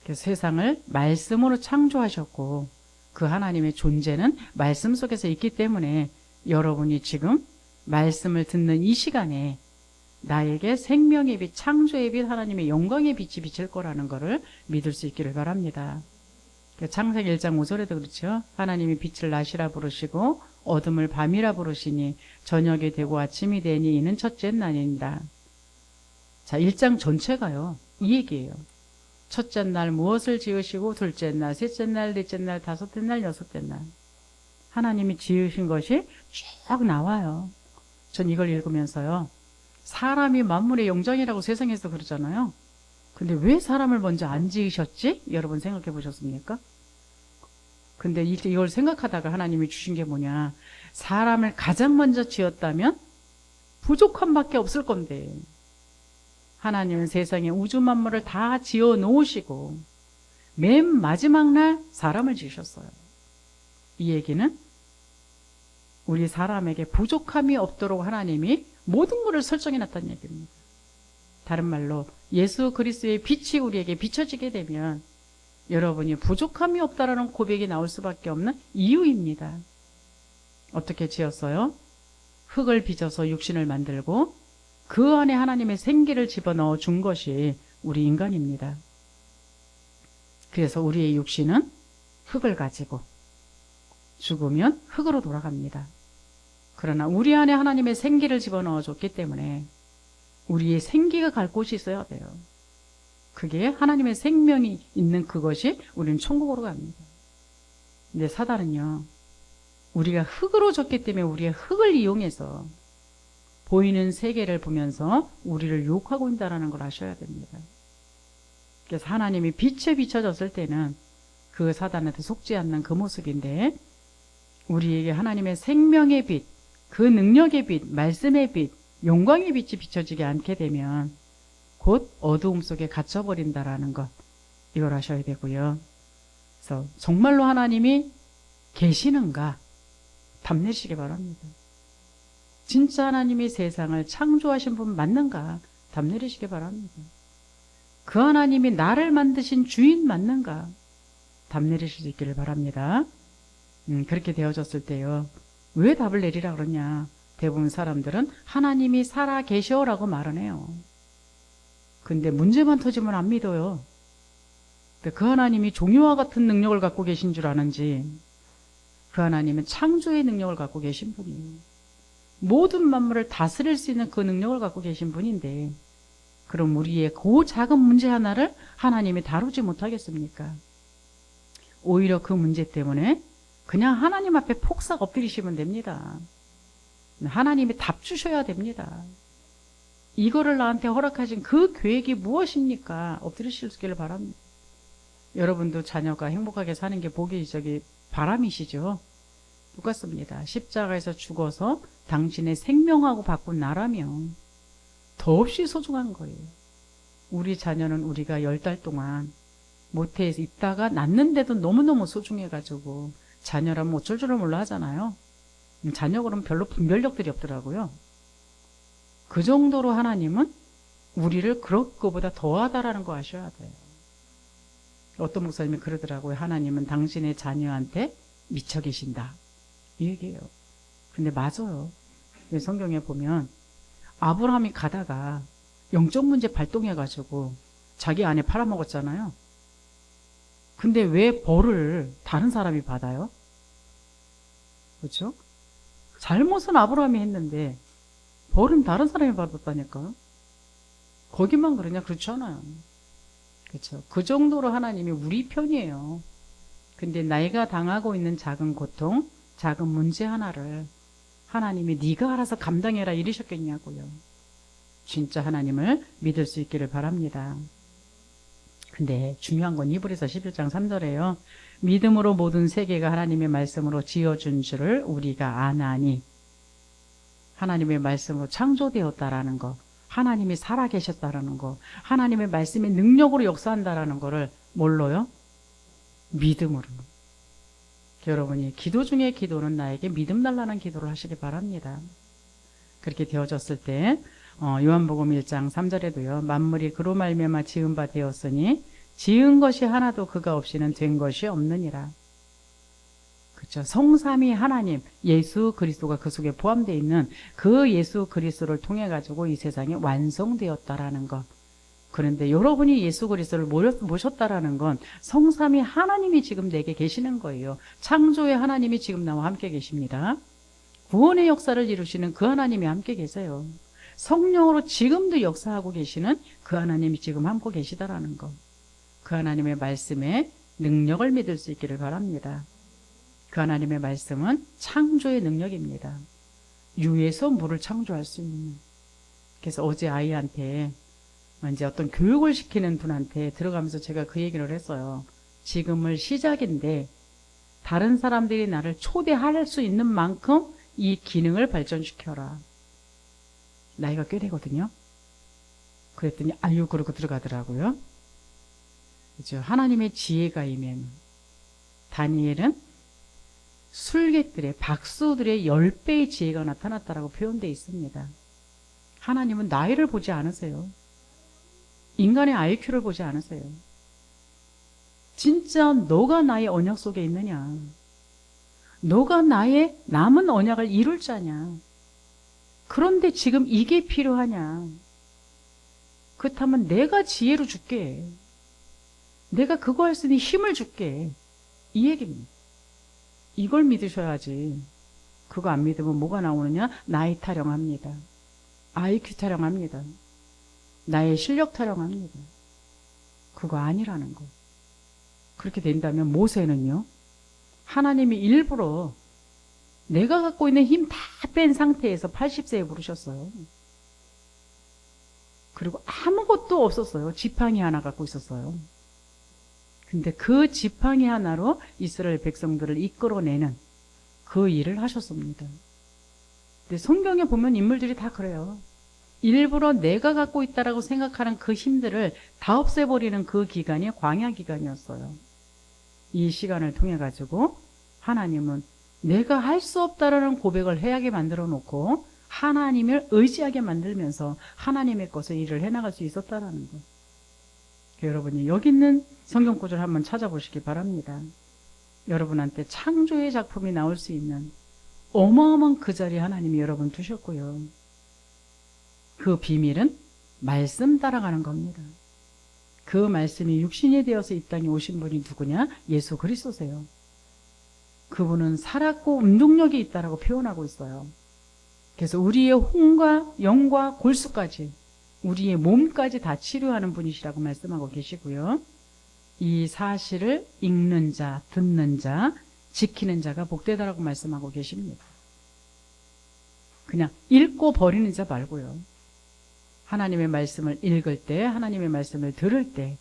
그래서 세상을 말씀으로 창조하셨고 그 하나님의 존재는 말씀 속에서 있기 때문에 여러분이 지금 말씀을 듣는 이 시간에 나에게 생명의 빛, 창조의 빛, 하나님의 영광의 빛이 비칠 거라는 것을 믿을 수 있기를 바랍니다. 창세기 1장 5절에도 그렇죠. 하나님이 빛을 낮이라 부르시고 어둠을 밤이라 부르시니 저녁이 되고 아침이 되니 이는 첫째 날입니다. 자, 1장 전체가요. 이 얘기예요. 첫째 날 무엇을 지으시고 둘째 날, 셋째 날, 넷째 날, 다섯째 날, 여섯째 날. 하나님이 지으신 것이 쭉 나와요. 전 이걸 읽으면서요. 사람이 만물의 영장이라고 세상에서 그러잖아요. 근데 왜 사람을 먼저 안 지으셨지? 여러분 생각해 보셨습니까? 근데 이걸 생각하다가 하나님이 주신 게 뭐냐. 사람을 가장 먼저 지었다면 부족함밖에 없을 건데 하나님은 세상에 우주 만물을 다 지어 놓으시고 맨 마지막 날 사람을 지으셨어요. 이 얘기는 우리 사람에게 부족함이 없도록 하나님이 모든 것을 설정해 놨다는 얘기입니다. 다른 말로 예수 그리스도의 빛이 우리에게 비춰지게 되면 여러분이 부족함이 없다라는 고백이 나올 수밖에 없는 이유입니다. 어떻게 지었어요? 흙을 빚어서 육신을 만들고 그 안에 하나님의 생기를 집어넣어 준 것이 우리 인간입니다. 그래서 우리의 육신은 흙을 가지고 죽으면 흙으로 돌아갑니다. 그러나 우리 안에 하나님의 생기를 집어넣어 줬기 때문에 우리의 생기가 갈 곳이 있어야 돼요. 그게 하나님의 생명이 있는 그것이 우리는 천국으로 갑니다. 근데 사단은요. 우리가 흙으로 졌기 때문에 우리의 흙을 이용해서 보이는 세계를 보면서 우리를 유혹하고 있다는 걸 아셔야 됩니다. 그래서 하나님이 빛에 비춰졌을 때는 그 사단한테 속지 않는 그 모습인데 우리에게 하나님의 생명의 빛, 그 능력의 빛, 말씀의 빛, 영광의 빛이 비춰지지 않게 되면 곧 어두움 속에 갇혀버린다라는 것, 이걸 아셔야 되고요. 그래서 정말로 하나님이 계시는가 답내시기 바랍니다. 진짜 하나님이 세상을 창조하신 분 맞는가 답내리시기 바랍니다. 그 하나님이 나를 만드신 주인 맞는가 답내리실 수 있기를 바랍니다. 그렇게 되어졌을 때요. 왜 답을 내리라 그러냐. 대부분 사람들은 하나님이 살아 계셔라고 말은 해요. 근데 문제만 터지면 안 믿어요. 근데 그 하나님이 종이와 같은 능력을 갖고 계신 줄 아는지, 그 하나님은 창조의 능력을 갖고 계신 분이에요. 모든 만물을 다스릴 수 있는 그 능력을 갖고 계신 분인데, 그럼 우리의 그 작은 문제 하나를 하나님이 다루지 못하겠습니까? 오히려 그 문제 때문에 그냥 하나님 앞에 폭삭 엎드리시면 됩니다. 하나님이 답 주셔야 됩니다. 이거를 나한테 허락하신 그 계획이 무엇입니까? 엎드리시길 바랍니다. 여러분도 자녀가 행복하게 사는 게 바람이시죠? 똑같습니다. 십자가에서 죽어서 당신의 생명하고 바꾼 나라면 더없이 소중한 거예요. 우리 자녀는 우리가 10달 동안 모태에서 있다가 낳는데도 너무너무 소중해가지고 자녀라면 어쩔 줄을 몰라 하잖아요. 자녀 그러면 별로 분별력들이 없더라고요. 그 정도로 하나님은 우리를 그것보다 더하다라는 거 아셔야 돼요. 어떤 목사님이 그러더라고요. 하나님은 당신의 자녀한테 미쳐 계신다. 이 얘기예요. 근데 맞아요. 성경에 보면 아브라함이 가다가 영적 문제 발동해가지고 자기 아내 팔아먹었잖아요. 근데 왜 벌을 다른 사람이 받아요? 그렇죠? 잘못은 아브라함이 했는데 벌은 다른 사람이 받았다니까. 거기만 그러냐? 그렇지 않아요. 그렇죠? 그 정도로 하나님이 우리 편이에요. 근데 내가 당하고 있는 작은 고통, 작은 문제 하나를 하나님이 네가 알아서 감당해라 이러셨겠냐고요. 진짜 하나님을 믿을 수 있기를 바랍니다. 근데 중요한 건 히브리서 11장 3절에요. 믿음으로 모든 세계가 하나님의 말씀으로 지어준 줄을 우리가 아나니, 하나님의 말씀으로 창조되었다라는 거, 하나님이 살아계셨다라는 거, 하나님의 말씀의 능력으로 역사한다라는 거를 뭘로요? 믿음으로. 여러분이 기도 중에 기도는 나에게 믿음 달라는 기도를 하시기 바랍니다. 그렇게 되어졌을 때 요한복음 1장 3절에도요. 만물이 그로 말미암아 지은 바 되었으니 지은 것이 하나도 그가 없이는 된 것이 없느니라. 그렇죠. 성삼위 하나님 예수 그리스도가 그 속에 포함되어 있는 그 예수 그리스도를 통해 가지고 이 세상이 완성되었다라는 것. 그런데 여러분이 예수 그리스도를 모셨다라는 건 성삼위 하나님이 지금 내게 계시는 거예요. 창조의 하나님이 지금 나와 함께 계십니다. 구원의 역사를 이루시는 그 하나님이 함께 계세요. 성령으로 지금도 역사하고 계시는 그 하나님이 지금 함께 계시다라는 것. 그 하나님의 말씀에 능력을 믿을 수 있기를 바랍니다. 그 하나님의 말씀은 창조의 능력입니다. 유에서 물을 창조할 수 있는. 그래서 어제 아이한테 이제 어떤 교육을 시키는 분한테 들어가면서 제가 그 얘기를 했어요. 지금을 시작인데 다른 사람들이 나를 초대할 수 있는 만큼 이 기능을 발전시켜라. 나이가 꽤 되거든요. 그랬더니 아유 그러고 들어가더라고요. 그죠? 하나님의 지혜가 임하면 다니엘은 술객들의 박수들의 10배의 지혜가 나타났다라고 표현되어 있습니다. 하나님은 나이를 보지 않으세요. 인간의 IQ를 보지 않으세요. 진짜 너가 나의 언약 속에 있느냐? 너가 나의 남은 언약을 이룰 자냐? 그런데 지금 이게 필요하냐? 그렇다면 내가 지혜로 줄게. 내가 그거 할 수 있는 힘을 줄게. 이 얘기입니다. 이걸 믿으셔야지. 그거 안 믿으면 뭐가 나오느냐? 나이 타령합니다. IQ 타령합니다. 나의 실력 타령합니다. 그거 아니라는 거. 그렇게 된다면 모세는요. 하나님이 일부러 내가 갖고 있는 힘 다 뺀 상태에서 80세에 부르셨어요. 그리고 아무것도 없었어요. 지팡이 하나 갖고 있었어요. 근데 그 지팡이 하나로 이스라엘 백성들을 이끌어내는 그 일을 하셨습니다. 근데 성경에 보면 인물들이 다 그래요. 일부러 내가 갖고 있다라고 생각하는 그 힘들을 다 없애버리는 그 기간이 광야 기간이었어요. 이 시간을 통해 가지고 하나님은 내가 할 수 없다라는 고백을 해야게 만들어 놓고 하나님을 의지하게 만들면서 하나님의 것을 일을 해나갈 수 있었다라는 것. 여러분이 여기 있는 성경 구절 한번 찾아보시기 바랍니다. 여러분한테 창조의 작품이 나올 수 있는 어마어마한 그 자리에 하나님이 여러분 두셨고요. 그 비밀은 말씀 따라가는 겁니다. 그 말씀이 육신이 되어서 이 땅에 오신 분이 누구냐? 예수 그리스도세요. 그분은 살았고 운동력이 있다라고 표현하고 있어요. 그래서 우리의 혼과 영과 골수까지, 우리의 몸까지 다 치료하는 분이시라고 말씀하고 계시고요. 이 사실을 읽는 자, 듣는 자, 지키는 자가 복되다라고 말씀하고 계십니다. 그냥 읽고 버리는 자 말고요. 하나님의 말씀을 읽을 때, 하나님의 말씀을 들을 때,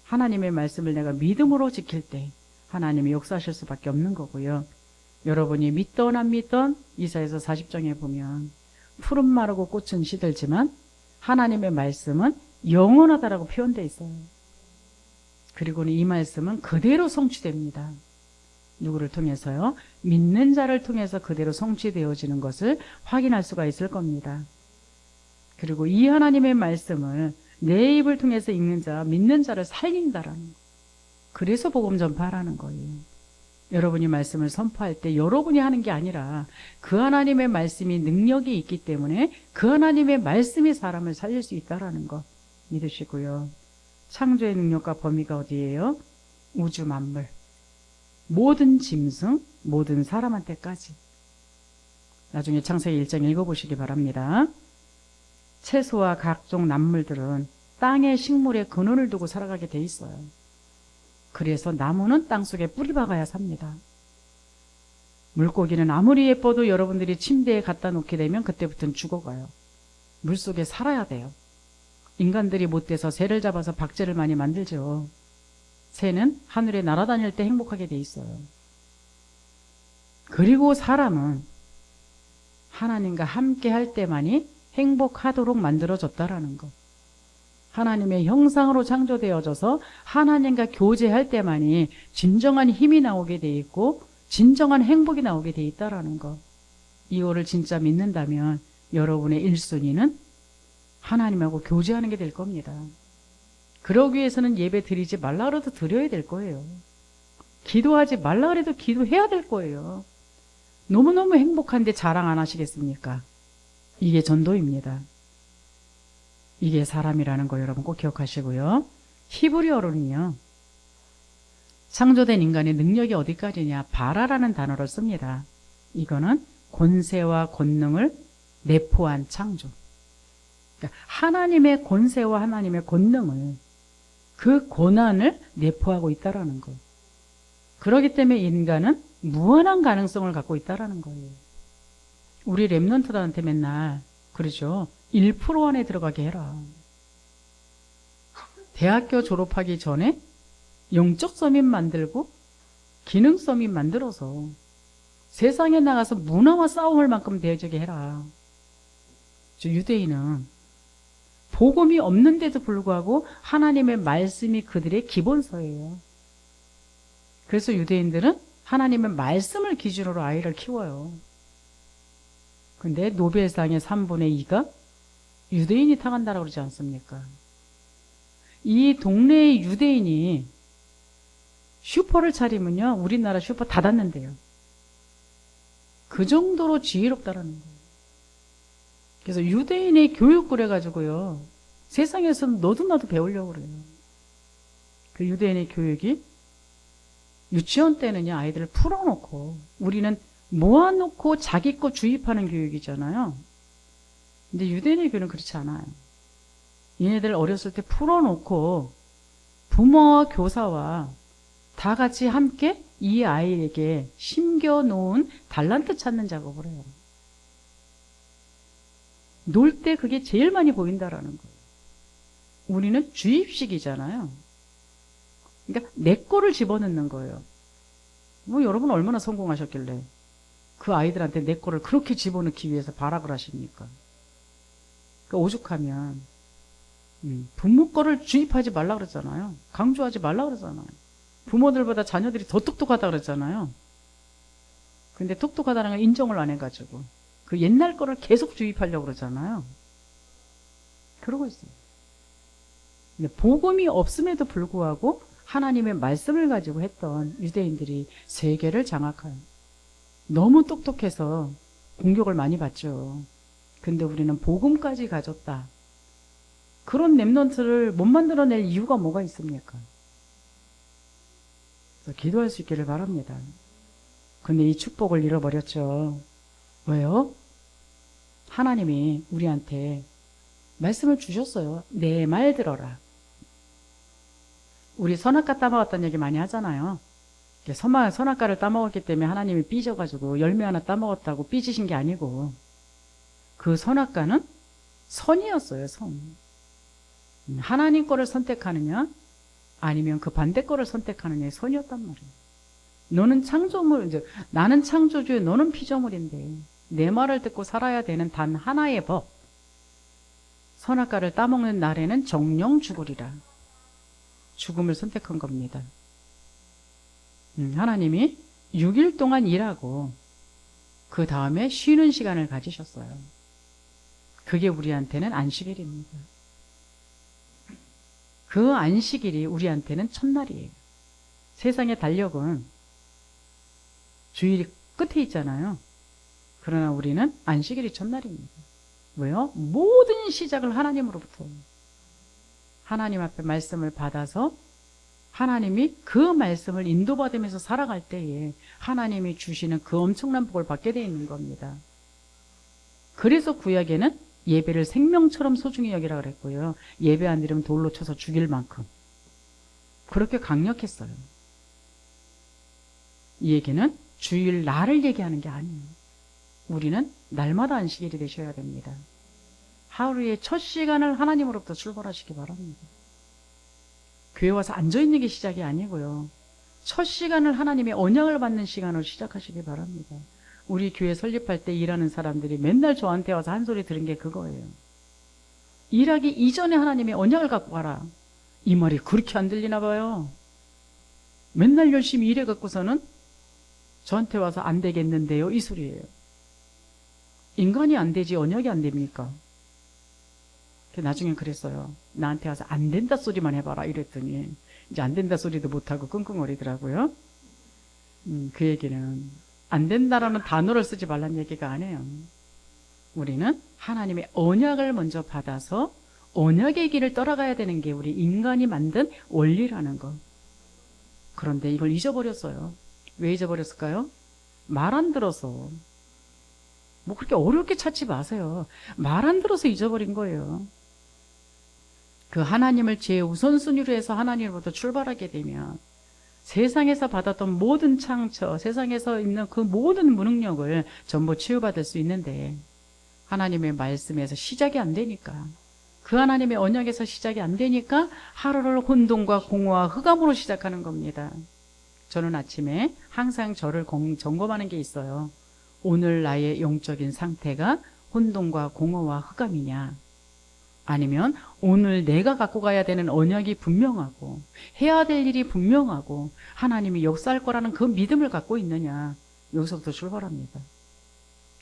하나님의 말씀을 내가 믿음으로 지킬 때 하나님이 역사하실 수밖에 없는 거고요. 여러분이 믿던 안 믿던 이사야서 40장에 보면 푸른 마르고 꽃은 시들지만 하나님의 말씀은 영원하다라고 표현되어 있어요. 그리고는 이 말씀은 그대로 성취됩니다. 누구를 통해서요? 믿는 자를 통해서 그대로 성취되어지는 것을 확인할 수가 있을 겁니다. 그리고 이 하나님의 말씀을 내 입을 통해서 읽는 자, 믿는 자를 살린다라는 거. 그래서 복음 전파하라는 거예요. 여러분이 말씀을 선포할 때 여러분이 하는 게 아니라 그 하나님의 말씀이 능력이 있기 때문에 그 하나님의 말씀이 사람을 살릴 수 있다라는 거 믿으시고요. 창조의 능력과 범위가 어디예요? 우주 만물, 모든 짐승, 모든 사람한테까지. 나중에 창세기 1장 읽어보시기 바랍니다. 채소와 각종 나물들은 땅의 식물에 근원을 두고 살아가게 돼 있어요. 그래서 나무는 땅속에 뿌리 박아야 삽니다. 물고기는 아무리 예뻐도 여러분들이 침대에 갖다 놓게 되면 그때부터는 죽어가요. 물속에 살아야 돼요. 인간들이 못돼서 새를 잡아서 박제를 많이 만들죠. 새는 하늘에 날아다닐 때 행복하게 돼 있어요. 그리고 사람은 하나님과 함께 할 때만이 행복하도록 만들어졌다라는 것. 하나님의 형상으로 창조되어져서 하나님과 교제할 때만이 진정한 힘이 나오게 돼 있고 진정한 행복이 나오게 돼 있다라는 것. 이거를 진짜 믿는다면 여러분의 1순위는 하나님하고 교제하는 게 될 겁니다. 그러기 위해서는 예배 드리지 말라 그래도 드려야 될 거예요. 기도하지 말라 그래도 기도해야 될 거예요. 너무너무 행복한데 자랑 안 하시겠습니까? 이게 전도입니다. 이게 사람이라는 거 여러분 꼭 기억하시고요. 히브리어로는요, 창조된 인간의 능력이 어디까지냐, 바라라는 단어를 씁니다. 이거는 권세와 권능을 내포한 창조. 그러니까 하나님의 권세와 하나님의 권능을, 그 권한을 내포하고 있다라는 거. 그렇기 때문에 인간은 무한한 가능성을 갖고 있다라는 거예요. 우리 랩런트들한테 맨날 그러죠. 1% 안에 들어가게 해라. 대학교 졸업하기 전에 영적 서밋 만들고 기능 서밋 만들어서 세상에 나가서 문화와 싸움할 만큼 대적이 해라. 유대인은 복음이 없는데도 불구하고 하나님의 말씀이 그들의 기본서예요. 그래서 유대인들은 하나님의 말씀을 기준으로 아이를 키워요. 근데 노벨상의 3분의 2가 유대인이 타간다라고 그러지 않습니까? 이 동네의 유대인이 슈퍼를 차리면요, 우리나라 슈퍼 다 닫는데요. 그 정도로 지혜롭다라는 거예요. 그래서 유대인의 교육을 해가지고요, 세상에서는 너도 나도 배우려고 그래요. 그 유대인의 교육이 유치원 때는요, 아이들을 풀어놓고, 우리는 모아놓고 자기 거 주입하는 교육이잖아요. 근데 유대인의 교육은 그렇지 않아요. 얘네들 어렸을 때 풀어놓고 부모와 교사와 다 같이 함께 이 아이에게 심겨놓은 달란트 찾는 작업을 해요. 놀 때 그게 제일 많이 보인다라는 거예요. 우리는 주입식이잖아요. 그러니까 내 거를 집어넣는 거예요. 뭐 여러분 얼마나 성공하셨길래 그 아이들한테 내 거를 그렇게 집어넣기 위해서 발악을 하십니까? 그러니까 오죽하면 부모 거를 주입하지 말라 그랬잖아요. 강조하지 말라 그랬잖아요. 부모들보다 자녀들이 더 똑똑하다 그랬잖아요. 근데 똑똑하다는 걸 인정을 안 해가지고 그 옛날 거를 계속 주입하려고 그러잖아요. 그러고 있어요. 근데 복음이 없음에도 불구하고 하나님의 말씀을 가지고 했던 유대인들이 세계를 장악해요. 너무 똑똑해서 공격을 많이 받죠. 근데 우리는 복음까지 가졌다. 그런 랩넌트를 못 만들어낼 이유가 뭐가 있습니까? 그래서 기도할 수 있기를 바랍니다. 근데 이 축복을 잃어버렸죠. 왜요? 하나님이 우리한테 말씀을 주셨어요. 내 말 들어라. 우리 선악과 따먹었다는 얘기 많이 하잖아요. 선악과를 따먹었기 때문에 하나님이 삐져가지고 열매 하나 따먹었다고 삐지신 게 아니고, 그 선악과는 선이었어요. 선. 하나님 거를 선택하느냐 아니면 그 반대 거를 선택하느냐의 선이었단 말이에요. 너는 창조물, 이제 나는 창조주요 너는 피조물인데 내 말을 듣고 살아야 되는 단 하나의 법. 선악과를 따먹는 날에는 정령 죽으리라. 죽음을 선택한 겁니다. 하나님이 6일 동안 일하고 그 다음에 쉬는 시간을 가지셨어요. 그게 우리한테는 안식일입니다. 그 안식일이 우리한테는 첫날이에요. 세상의 달력은 주일이 끝에 있잖아요. 그러나 우리는 안식일이 첫날입니다. 왜요? 모든 시작을 하나님으로부터, 하나님 앞에 말씀을 받아서 하나님이 그 말씀을 인도받으면서 살아갈 때에 하나님이 주시는 그 엄청난 복을 받게 되어 있는 겁니다. 그래서 구약에는 예배를 생명처럼 소중히 여기라 그랬고요. 예배 안 드리면 돌로 쳐서 죽일 만큼 그렇게 강력했어요. 이 얘기는 주일 날을 얘기하는 게 아니에요. 우리는 날마다 안식일이 되셔야 됩니다. 하루의 첫 시간을 하나님으로부터 출발하시기 바랍니다. 교회 와서 앉아있는 게 시작이 아니고요. 첫 시간을 하나님의 언약을 받는 시간으로 시작하시기 바랍니다. 우리 교회 설립할 때 일하는 사람들이 맨날 저한테 와서 한 소리 들은 게 그거예요. 일하기 이전에 하나님의 언약을 갖고 가라. 이 말이 그렇게 안 들리나 봐요. 맨날 열심히 일해 갖고서는 저한테 와서 안 되겠는데요, 이 소리예요. 인간이 안 되지 언약이 안 됩니까? 나중에 그랬어요. 나한테 와서 안 된다 소리만 해봐라 이랬더니 이제 안 된다 소리도 못하고 끙끙거리더라고요. 그 얘기는 안 된다라는 단어를 쓰지 말란 얘기가 아니에요. 우리는 하나님의 언약을 먼저 받아서 언약의 길을 따라가야 되는 게 우리 인간이 만든 원리라는 것. 그런데 이걸 잊어버렸어요. 왜 잊어버렸을까요? 말 안 들어서. 뭐 그렇게 어렵게 찾지 마세요. 말 안 들어서 잊어버린 거예요. 그 하나님을 제 우선순위로 해서 하나님으로부터 출발하게 되면 세상에서 받았던 모든 창처, 세상에서 있는 그 모든 무능력을 전부 치유받을 수 있는데 하나님의 말씀에서 시작이 안 되니까, 그 하나님의 언약에서 시작이 안 되니까 하루를 혼돈과 공허와 흑암으로 시작하는 겁니다. 저는 아침에 항상 저를 점검하는 게 있어요. 오늘 나의 영적인 상태가 혼돈과 공허와 흑암이냐, 아니면 오늘 내가 갖고 가야 되는 언약이 분명하고 해야 될 일이 분명하고 하나님이 역사할 거라는 그 믿음을 갖고 있느냐. 여기서부터 출발합니다.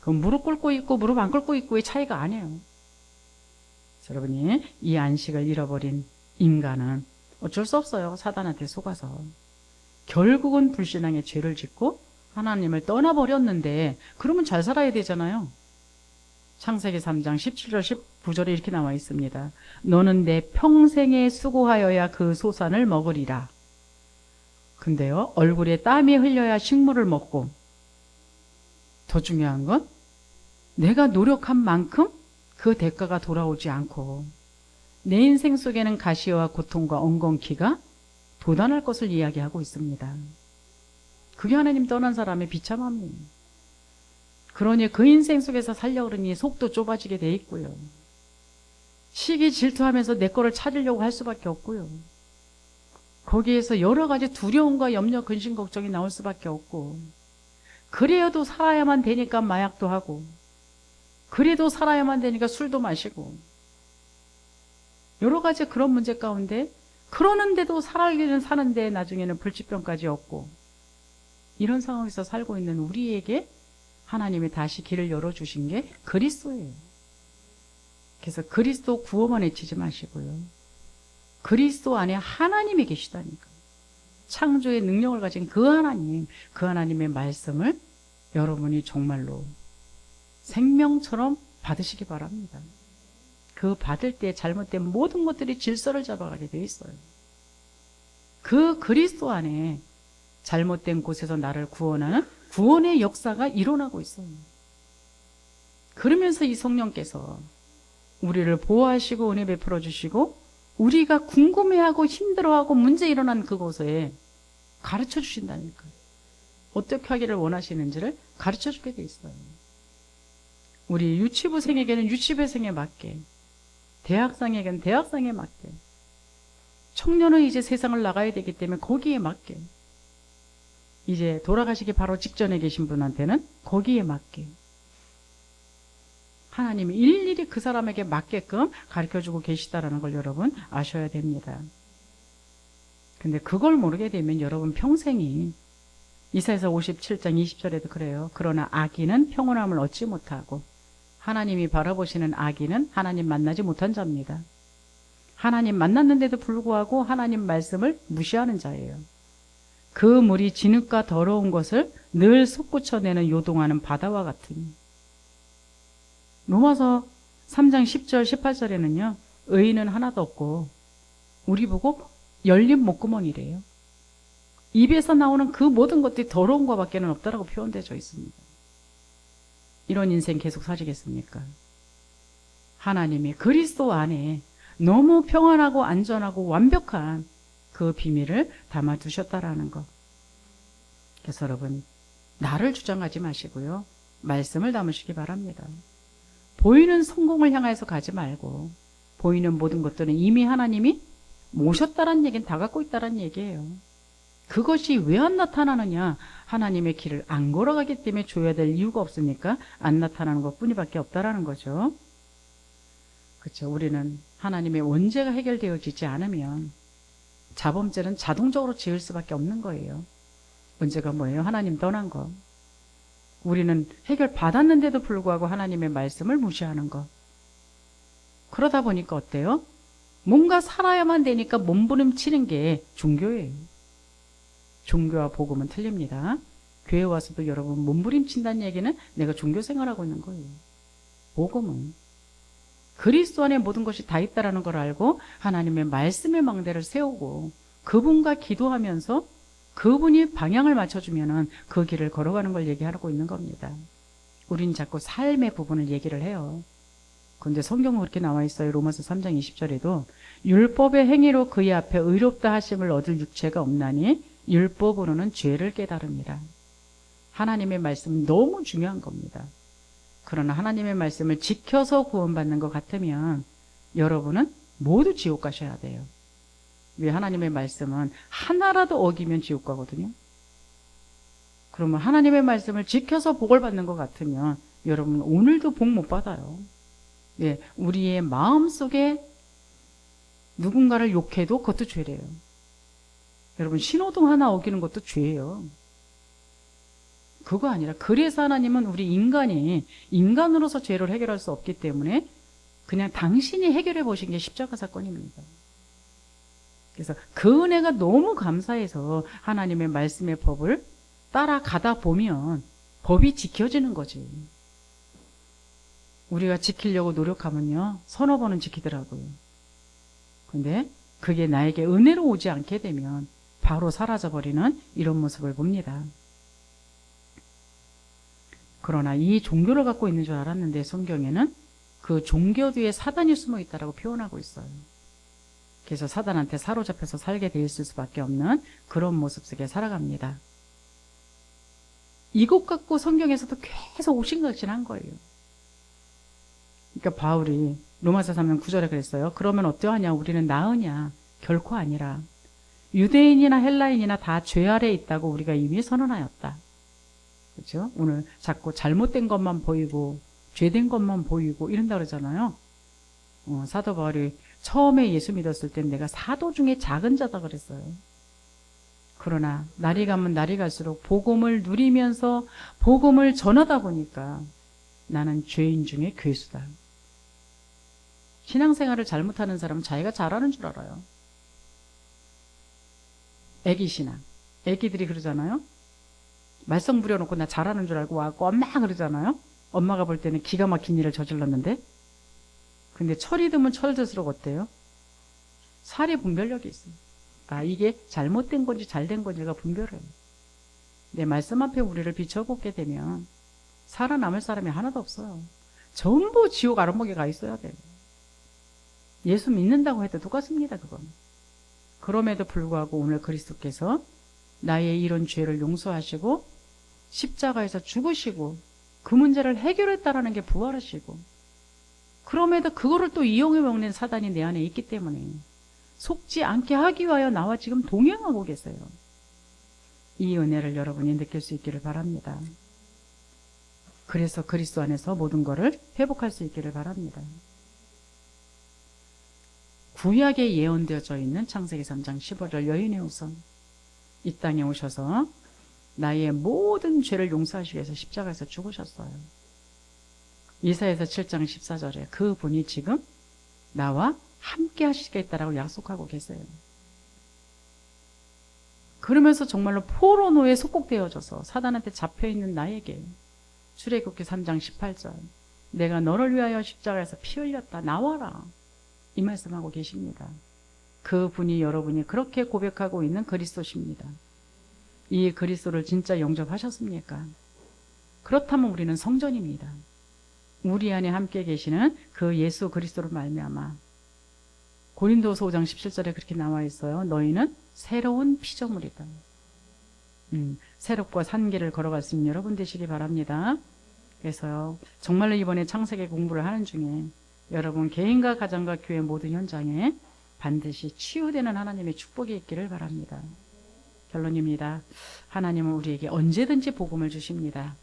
그건 무릎 꿇고 있고 무릎 안 꿇고 있고의 차이가 아니에요. 여러분이 이 안식을 잃어버린 인간은 어쩔 수 없어요. 사단한테 속아서 결국은 불신앙의 죄를 짓고 하나님을 떠나버렸는데, 그러면 잘 살아야 되잖아요. 창세기 3장 17절 19절에 이렇게 나와 있습니다. 너는 내 평생에 수고하여야 그 소산을 먹으리라. 근데요, 얼굴에 땀이 흘려야 식물을 먹고, 더 중요한 건 내가 노력한 만큼 그 대가가 돌아오지 않고 내 인생 속에는 가시와 고통과 엉겅퀴가 도단할 것을 이야기하고 있습니다. 그게 하나님 떠난 사람의 비참함이에요. 그러니 그 인생 속에서 살려고 그러니 속도 좁아지게 돼 있고요. 시기 질투하면서 내 거를 찾으려고 할 수밖에 없고요. 거기에서 여러 가지 두려움과 염려, 근심, 걱정이 나올 수밖에 없고, 그래도 살아야만 되니까 마약도 하고, 그래도 살아야만 되니까 술도 마시고, 여러 가지 그런 문제 가운데, 그러는데도 살기는 사는데 나중에는 불치병까지 얻고, 이런 상황에서 살고 있는 우리에게 하나님이 다시 길을 열어주신 게 그리스도예요. 그래서 그리스도 구호만 외치지 마시고요. 그리스도 안에 하나님이 계시다니까. 창조의 능력을 가진 그 하나님, 그 하나님의 말씀을 여러분이 정말로 생명처럼 받으시기 바랍니다. 그 받을 때 잘못된 모든 것들이 질서를 잡아가게 되어 있어요. 그 그리스도 안에 잘못된 곳에서 나를 구원하는 구원의 역사가 일어나고 있어요. 그러면서 이 성령께서 우리를 보호하시고 은혜 베풀어 주시고 우리가 궁금해하고 힘들어하고 문제 일어난 그곳에 가르쳐 주신다니까요. 어떻게 하기를 원하시는지를 가르쳐 주게 돼 있어요. 우리 유치부생에게는 유치부생에 맞게, 대학생에게는 대학생에 맞게, 청년은 이제 세상을 나가야 되기 때문에 거기에 맞게, 이제 돌아가시기 바로 직전에 계신 분한테는 거기에 맞게 하나님이 일일이 그 사람에게 맞게끔 가르쳐주고 계시다라는 걸 여러분 아셔야 됩니다. 근데 그걸 모르게 되면 여러분 평생이, 이사야서 57장 20절에도 그래요. 그러나 악인은 평온함을 얻지 못하고, 하나님이 바라보시는 악인은 하나님 만나지 못한 자입니다. 하나님 만났는데도 불구하고 하나님 말씀을 무시하는 자예요. 그 물이 진흙과 더러운 것을 늘 솟구쳐내는 요동하는 바다와 같으니. 로마서 3장 10절 18절에는요. 의인은 하나도 없고 우리 보고 열린 목구멍이래요. 입에서 나오는 그 모든 것들이 더러운 것밖에 없다라고 표현되어 있습니다. 이런 인생 계속 사시겠습니까? 하나님이 그리스도 안에 너무 평안하고 안전하고 완벽한 그 비밀을 담아두셨다라는 것. 그래서 여러분, 나를 주장하지 마시고요. 말씀을 담으시기 바랍니다. 보이는 성공을 향해서 가지 말고, 보이는 모든 것들은 이미 하나님이 모셨다는 얘기는 다 갖고 있다는 얘기예요. 그것이 왜 안 나타나느냐? 하나님의 길을 안 걸어가기 때문에 줘야 될 이유가 없으니까 안 나타나는 것 뿐이밖에 없다라는 거죠. 그렇죠. 우리는 하나님의 원죄가 해결되어지지 않으면 자범죄는 자동적으로 지을 수밖에 없는 거예요. 문제가 뭐예요? 하나님 떠난 거. 우리는 해결받았는데도 불구하고 하나님의 말씀을 무시하는 것. 그러다 보니까 어때요? 뭔가 살아야만 되니까 몸부림치는 게 종교예요. 종교와 복음은 틀립니다. 교회 와서도 여러분 몸부림친다는 얘기는 내가 종교 생활하고 있는 거예요. 복음은 그리스도 안에 모든 것이 다 있다라는 걸 알고 하나님의 말씀의 망대를 세우고 그분과 기도하면서 그분이 방향을 맞춰주면은 그 길을 걸어가는 걸 얘기하고 있는 겁니다. 우린 자꾸 삶의 부분을 얘기를 해요. 근데 성경은 그렇게 나와 있어요. 로마서 3장 20절에도 율법의 행위로 그의 앞에 의롭다 하심을 얻을 육체가 없나니 율법으로는 죄를 깨달음이라. 하나님의 말씀은 너무 중요한 겁니다. 그러나 하나님의 말씀을 지켜서 구원받는 것 같으면 여러분은 모두 지옥 가셔야 돼요. 왜? 하나님의 말씀은 하나라도 어기면 지옥 가거든요. 그러면 하나님의 말씀을 지켜서 복을 받는 것 같으면 여러분 오늘도 복 못 받아요. 예, 우리의 마음속에 누군가를 욕해도 그것도 죄래요. 여러분 신호등 하나 어기는 것도 죄예요. 그거 아니라 그래서 하나님은 우리 인간이 인간으로서 죄를 해결할 수 없기 때문에 그냥 당신이 해결해 보신 게 십자가 사건입니다. 그래서 그 은혜가 너무 감사해서 하나님의 말씀의 법을 따라가다 보면 법이 지켜지는 거지. 우리가 지키려고 노력하면요 서너 번은 지키더라고요. 근데 그게 나에게 은혜로 오지 않게 되면 바로 사라져버리는 이런 모습을 봅니다. 그러나 이 종교를 갖고 있는 줄 알았는데 성경에는 그 종교 뒤에 사단이 숨어 있다라고 표현하고 있어요. 그래서 사단한테 사로잡혀서 살게 돼 있을 수밖에 없는 그런 모습 속에 살아갑니다. 이것 갖고 성경에서도 계속 옥신각신한 거예요. 그러니까 바울이 로마서 3장 9절에 그랬어요. 그러면 어떠하냐? 우리는 나으냐? 결코 아니라. 유대인이나 헬라인이나 다 죄 아래 있다고 우리가 이미 선언하였다. 그렇죠? 오늘 자꾸 잘못된 것만 보이고 죄된 것만 보이고 이런다 그러잖아요. 사도 바울이 처음에 예수 믿었을 땐 내가 사도 중에 작은 자다 그랬어요. 그러나 날이 가면 날이 갈수록 복음을 누리면서 복음을 전하다 보니까 나는 죄인 중에 괴수다. 신앙생활을 잘못하는 사람은 자기가 잘하는 줄 알아요. 애기 신앙. 애기들이 그러잖아요. 말썽 부려놓고 나 잘하는 줄 알고 와갖고 엄마 그러잖아요. 엄마가 볼 때는 기가 막힌 일을 저질렀는데, 근데 철이 들면 철들수록 어때요? 살이 분별력이 있어요. 아, 이게 잘못된 건지 잘된 건지가 분별해요. 내 말씀 앞에 우리를 비춰보게 되면 살아남을 사람이 하나도 없어요. 전부 지옥 아랫목에 가 있어야 돼요. 예수 믿는다고 해도 똑같습니다, 그건. 그럼에도 불구하고 오늘 그리스도께서 나의 이런 죄를 용서하시고 십자가에서 죽으시고 그 문제를 해결했다라는 게 부활하시고, 그럼에도 그거를 또 이용해 먹는 사단이 내 안에 있기 때문에 속지 않게 하기 위하여 나와 지금 동행하고 계세요. 이 은혜를 여러분이 느낄 수 있기를 바랍니다. 그래서 그리스도 안에서 모든 것을 회복할 수 있기를 바랍니다. 구약에 예언되어져 있는 창세기 3장 15절 여인의 후손, 이 땅에 오셔서 나의 모든 죄를 용서하시기 위해서 십자가에서 죽으셨어요. 이사야서 7장 14절에 그분이 지금 나와 함께 하시겠다라고 약속하고 계세요. 그러면서 정말로 포로노에 속국되어져서 사단한테 잡혀있는 나에게 출애굽기 3장 18절 내가 너를 위하여 십자가에서 피 흘렸다 나와라, 이 말씀하고 계십니다. 그분이 여러분이 그렇게 고백하고 있는 그리스도십니다. 이 그리스도를 진짜 영접하셨습니까? 그렇다면 우리는 성전입니다. 우리 안에 함께 계시는 그 예수 그리스도를 말미암아, 고린도서 5장 17절에 그렇게 나와 있어요. 너희는 새로운 피조물이다. 새롭고 산 길을 걸어갈 수 있는 여러분 되시기 바랍니다. 그래서요, 정말로 이번에 창세기 공부를 하는 중에 여러분 개인과 가정과 교회 모든 현장에 반드시 치유되는 하나님의 축복이 있기를 바랍니다. 결론입니다. 하나님은 우리에게 언제든지 복음을 주십니다.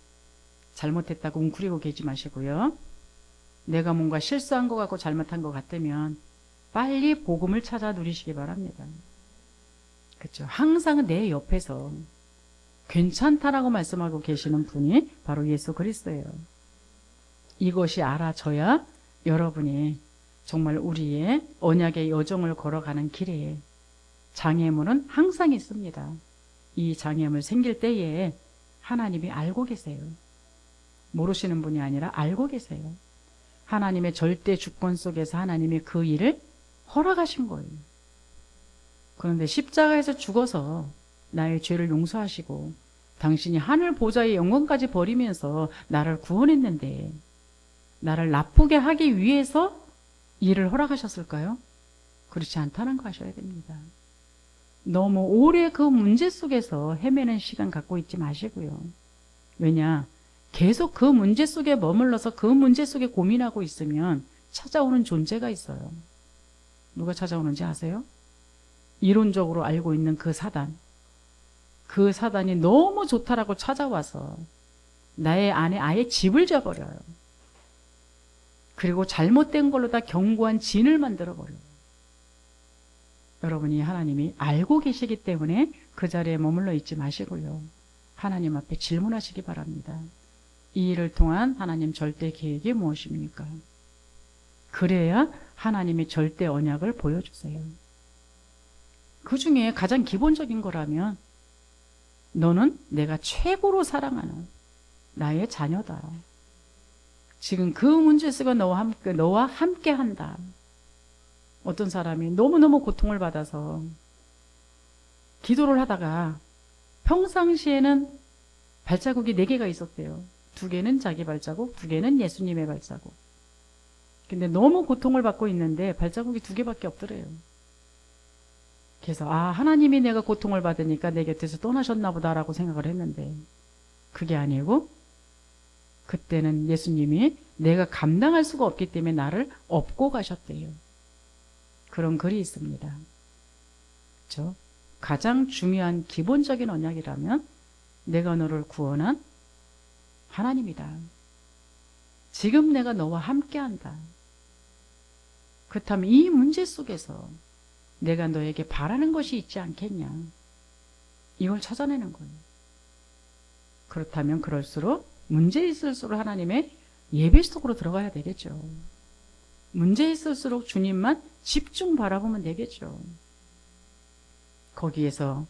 잘못했다고 웅크리고 계지 마시고요. 내가 뭔가 실수한 것 같고 잘못한 것 같다면 빨리 복음을 찾아 누리시기 바랍니다. 그렇죠? 항상 내 옆에서 괜찮다라고 말씀하고 계시는 분이 바로 예수 그리스도예요. 이것이 알아져야 여러분이 정말 우리의 언약의 여정을 걸어가는 길에 장애물은 항상 있습니다. 이 장애물 생길 때에 하나님이 알고 계세요. 모르시는 분이 아니라 알고 계세요. 하나님의 절대 주권 속에서 하나님이 그 일을 허락하신 거예요. 그런데 십자가에서 죽어서 나의 죄를 용서하시고 당신이 하늘 보좌의 영광까지 버리면서 나를 구원했는데 나를 나쁘게 하기 위해서 일을 허락하셨을까요? 그렇지 않다는 거 아셔야 됩니다. 너무 오래 그 문제 속에서 헤매는 시간 갖고 있지 마시고요. 왜냐? 계속 그 문제 속에 머물러서 그 문제 속에 고민하고 있으면 찾아오는 존재가 있어요. 누가 찾아오는지 아세요? 이론적으로 알고 있는 그 사단. 그 사단이 너무 좋다라고 찾아와서 나의 안에 아예 집을 져버려요. 그리고 잘못된 걸로 다 견고한 진을 만들어버려요. 여러분이 하나님이 알고 계시기 때문에 그 자리에 머물러 있지 마시고요. 하나님 앞에 질문하시기 바랍니다. 이 일을 통한 하나님 절대 계획이 무엇입니까? 그래야 하나님의 절대 언약을 보여주세요. 그 중에 가장 기본적인 거라면 너는 내가 최고로 사랑하는 나의 자녀다. 지금 그 문제 속에 너와 함께 한다. 어떤 사람이 너무너무 고통을 받아서 기도를 하다가 평상시에는 발자국이 4개가 있었대요. 2개는 자기 발자국, 2개는 예수님의 발자국. 근데 너무 고통을 받고 있는데 발자국이 2개밖에 없더래요. 그래서 하나님이 내가 고통을 받으니까 내 곁에서 떠나셨나 보다라고 생각을 했는데 그게 아니고 그때는 예수님이 내가 감당할 수가 없기 때문에 나를 업고 가셨대요. 그런 글이 있습니다. 그렇죠? 가장 중요한 기본적인 언약이라면 내가 너를 구원한 하나님이다. 지금 내가 너와 함께한다. 그렇다면 이 문제 속에서 내가 너에게 바라는 것이 있지 않겠냐. 이걸 찾아내는 거예요. 그렇다면 그럴수록 문제 있을수록 하나님의 예배 속으로 들어가야 되겠죠. 문제 있을수록 주님만 집중 바라보면 되겠죠. 거기에서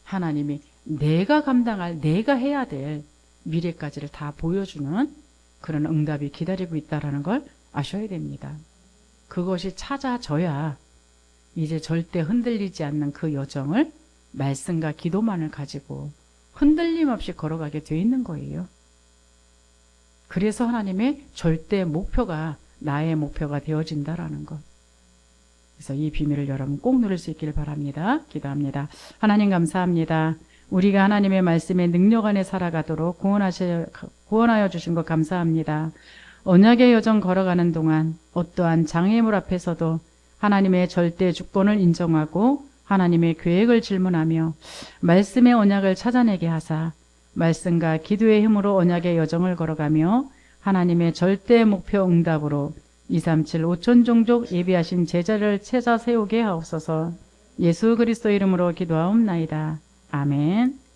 하나님이 내가 감당할, 내가 해야 될 미래까지를 다 보여주는 그런 응답이 기다리고 있다는 걸 아셔야 됩니다. 그것이 찾아져야 이제 절대 흔들리지 않는 그 여정을 말씀과 기도만을 가지고 흔들림 없이 걸어가게 돼 있는 거예요. 그래서 하나님의 절대 목표가 나의 목표가 되어진다라는 것. 그래서 이 비밀을 여러분 꼭 누릴 수 있기를 바랍니다. 기도합니다. 하나님 감사합니다. 우리가 하나님의 말씀에 능력 안에 살아가도록 구원하여 주신 것 감사합니다. 언약의 여정 걸어가는 동안 어떠한 장애물 앞에서도 하나님의 절대 주권을 인정하고 하나님의 계획을 질문하며 말씀의 언약을 찾아내게 하사 말씀과 기도의 힘으로 언약의 여정을 걸어가며 하나님의 절대 목표 응답으로 237 5천 종족 예비하신 제자를 찾아 세우게 하옵소서. 예수 그리스도 이름으로 기도하옵나이다. 아멘.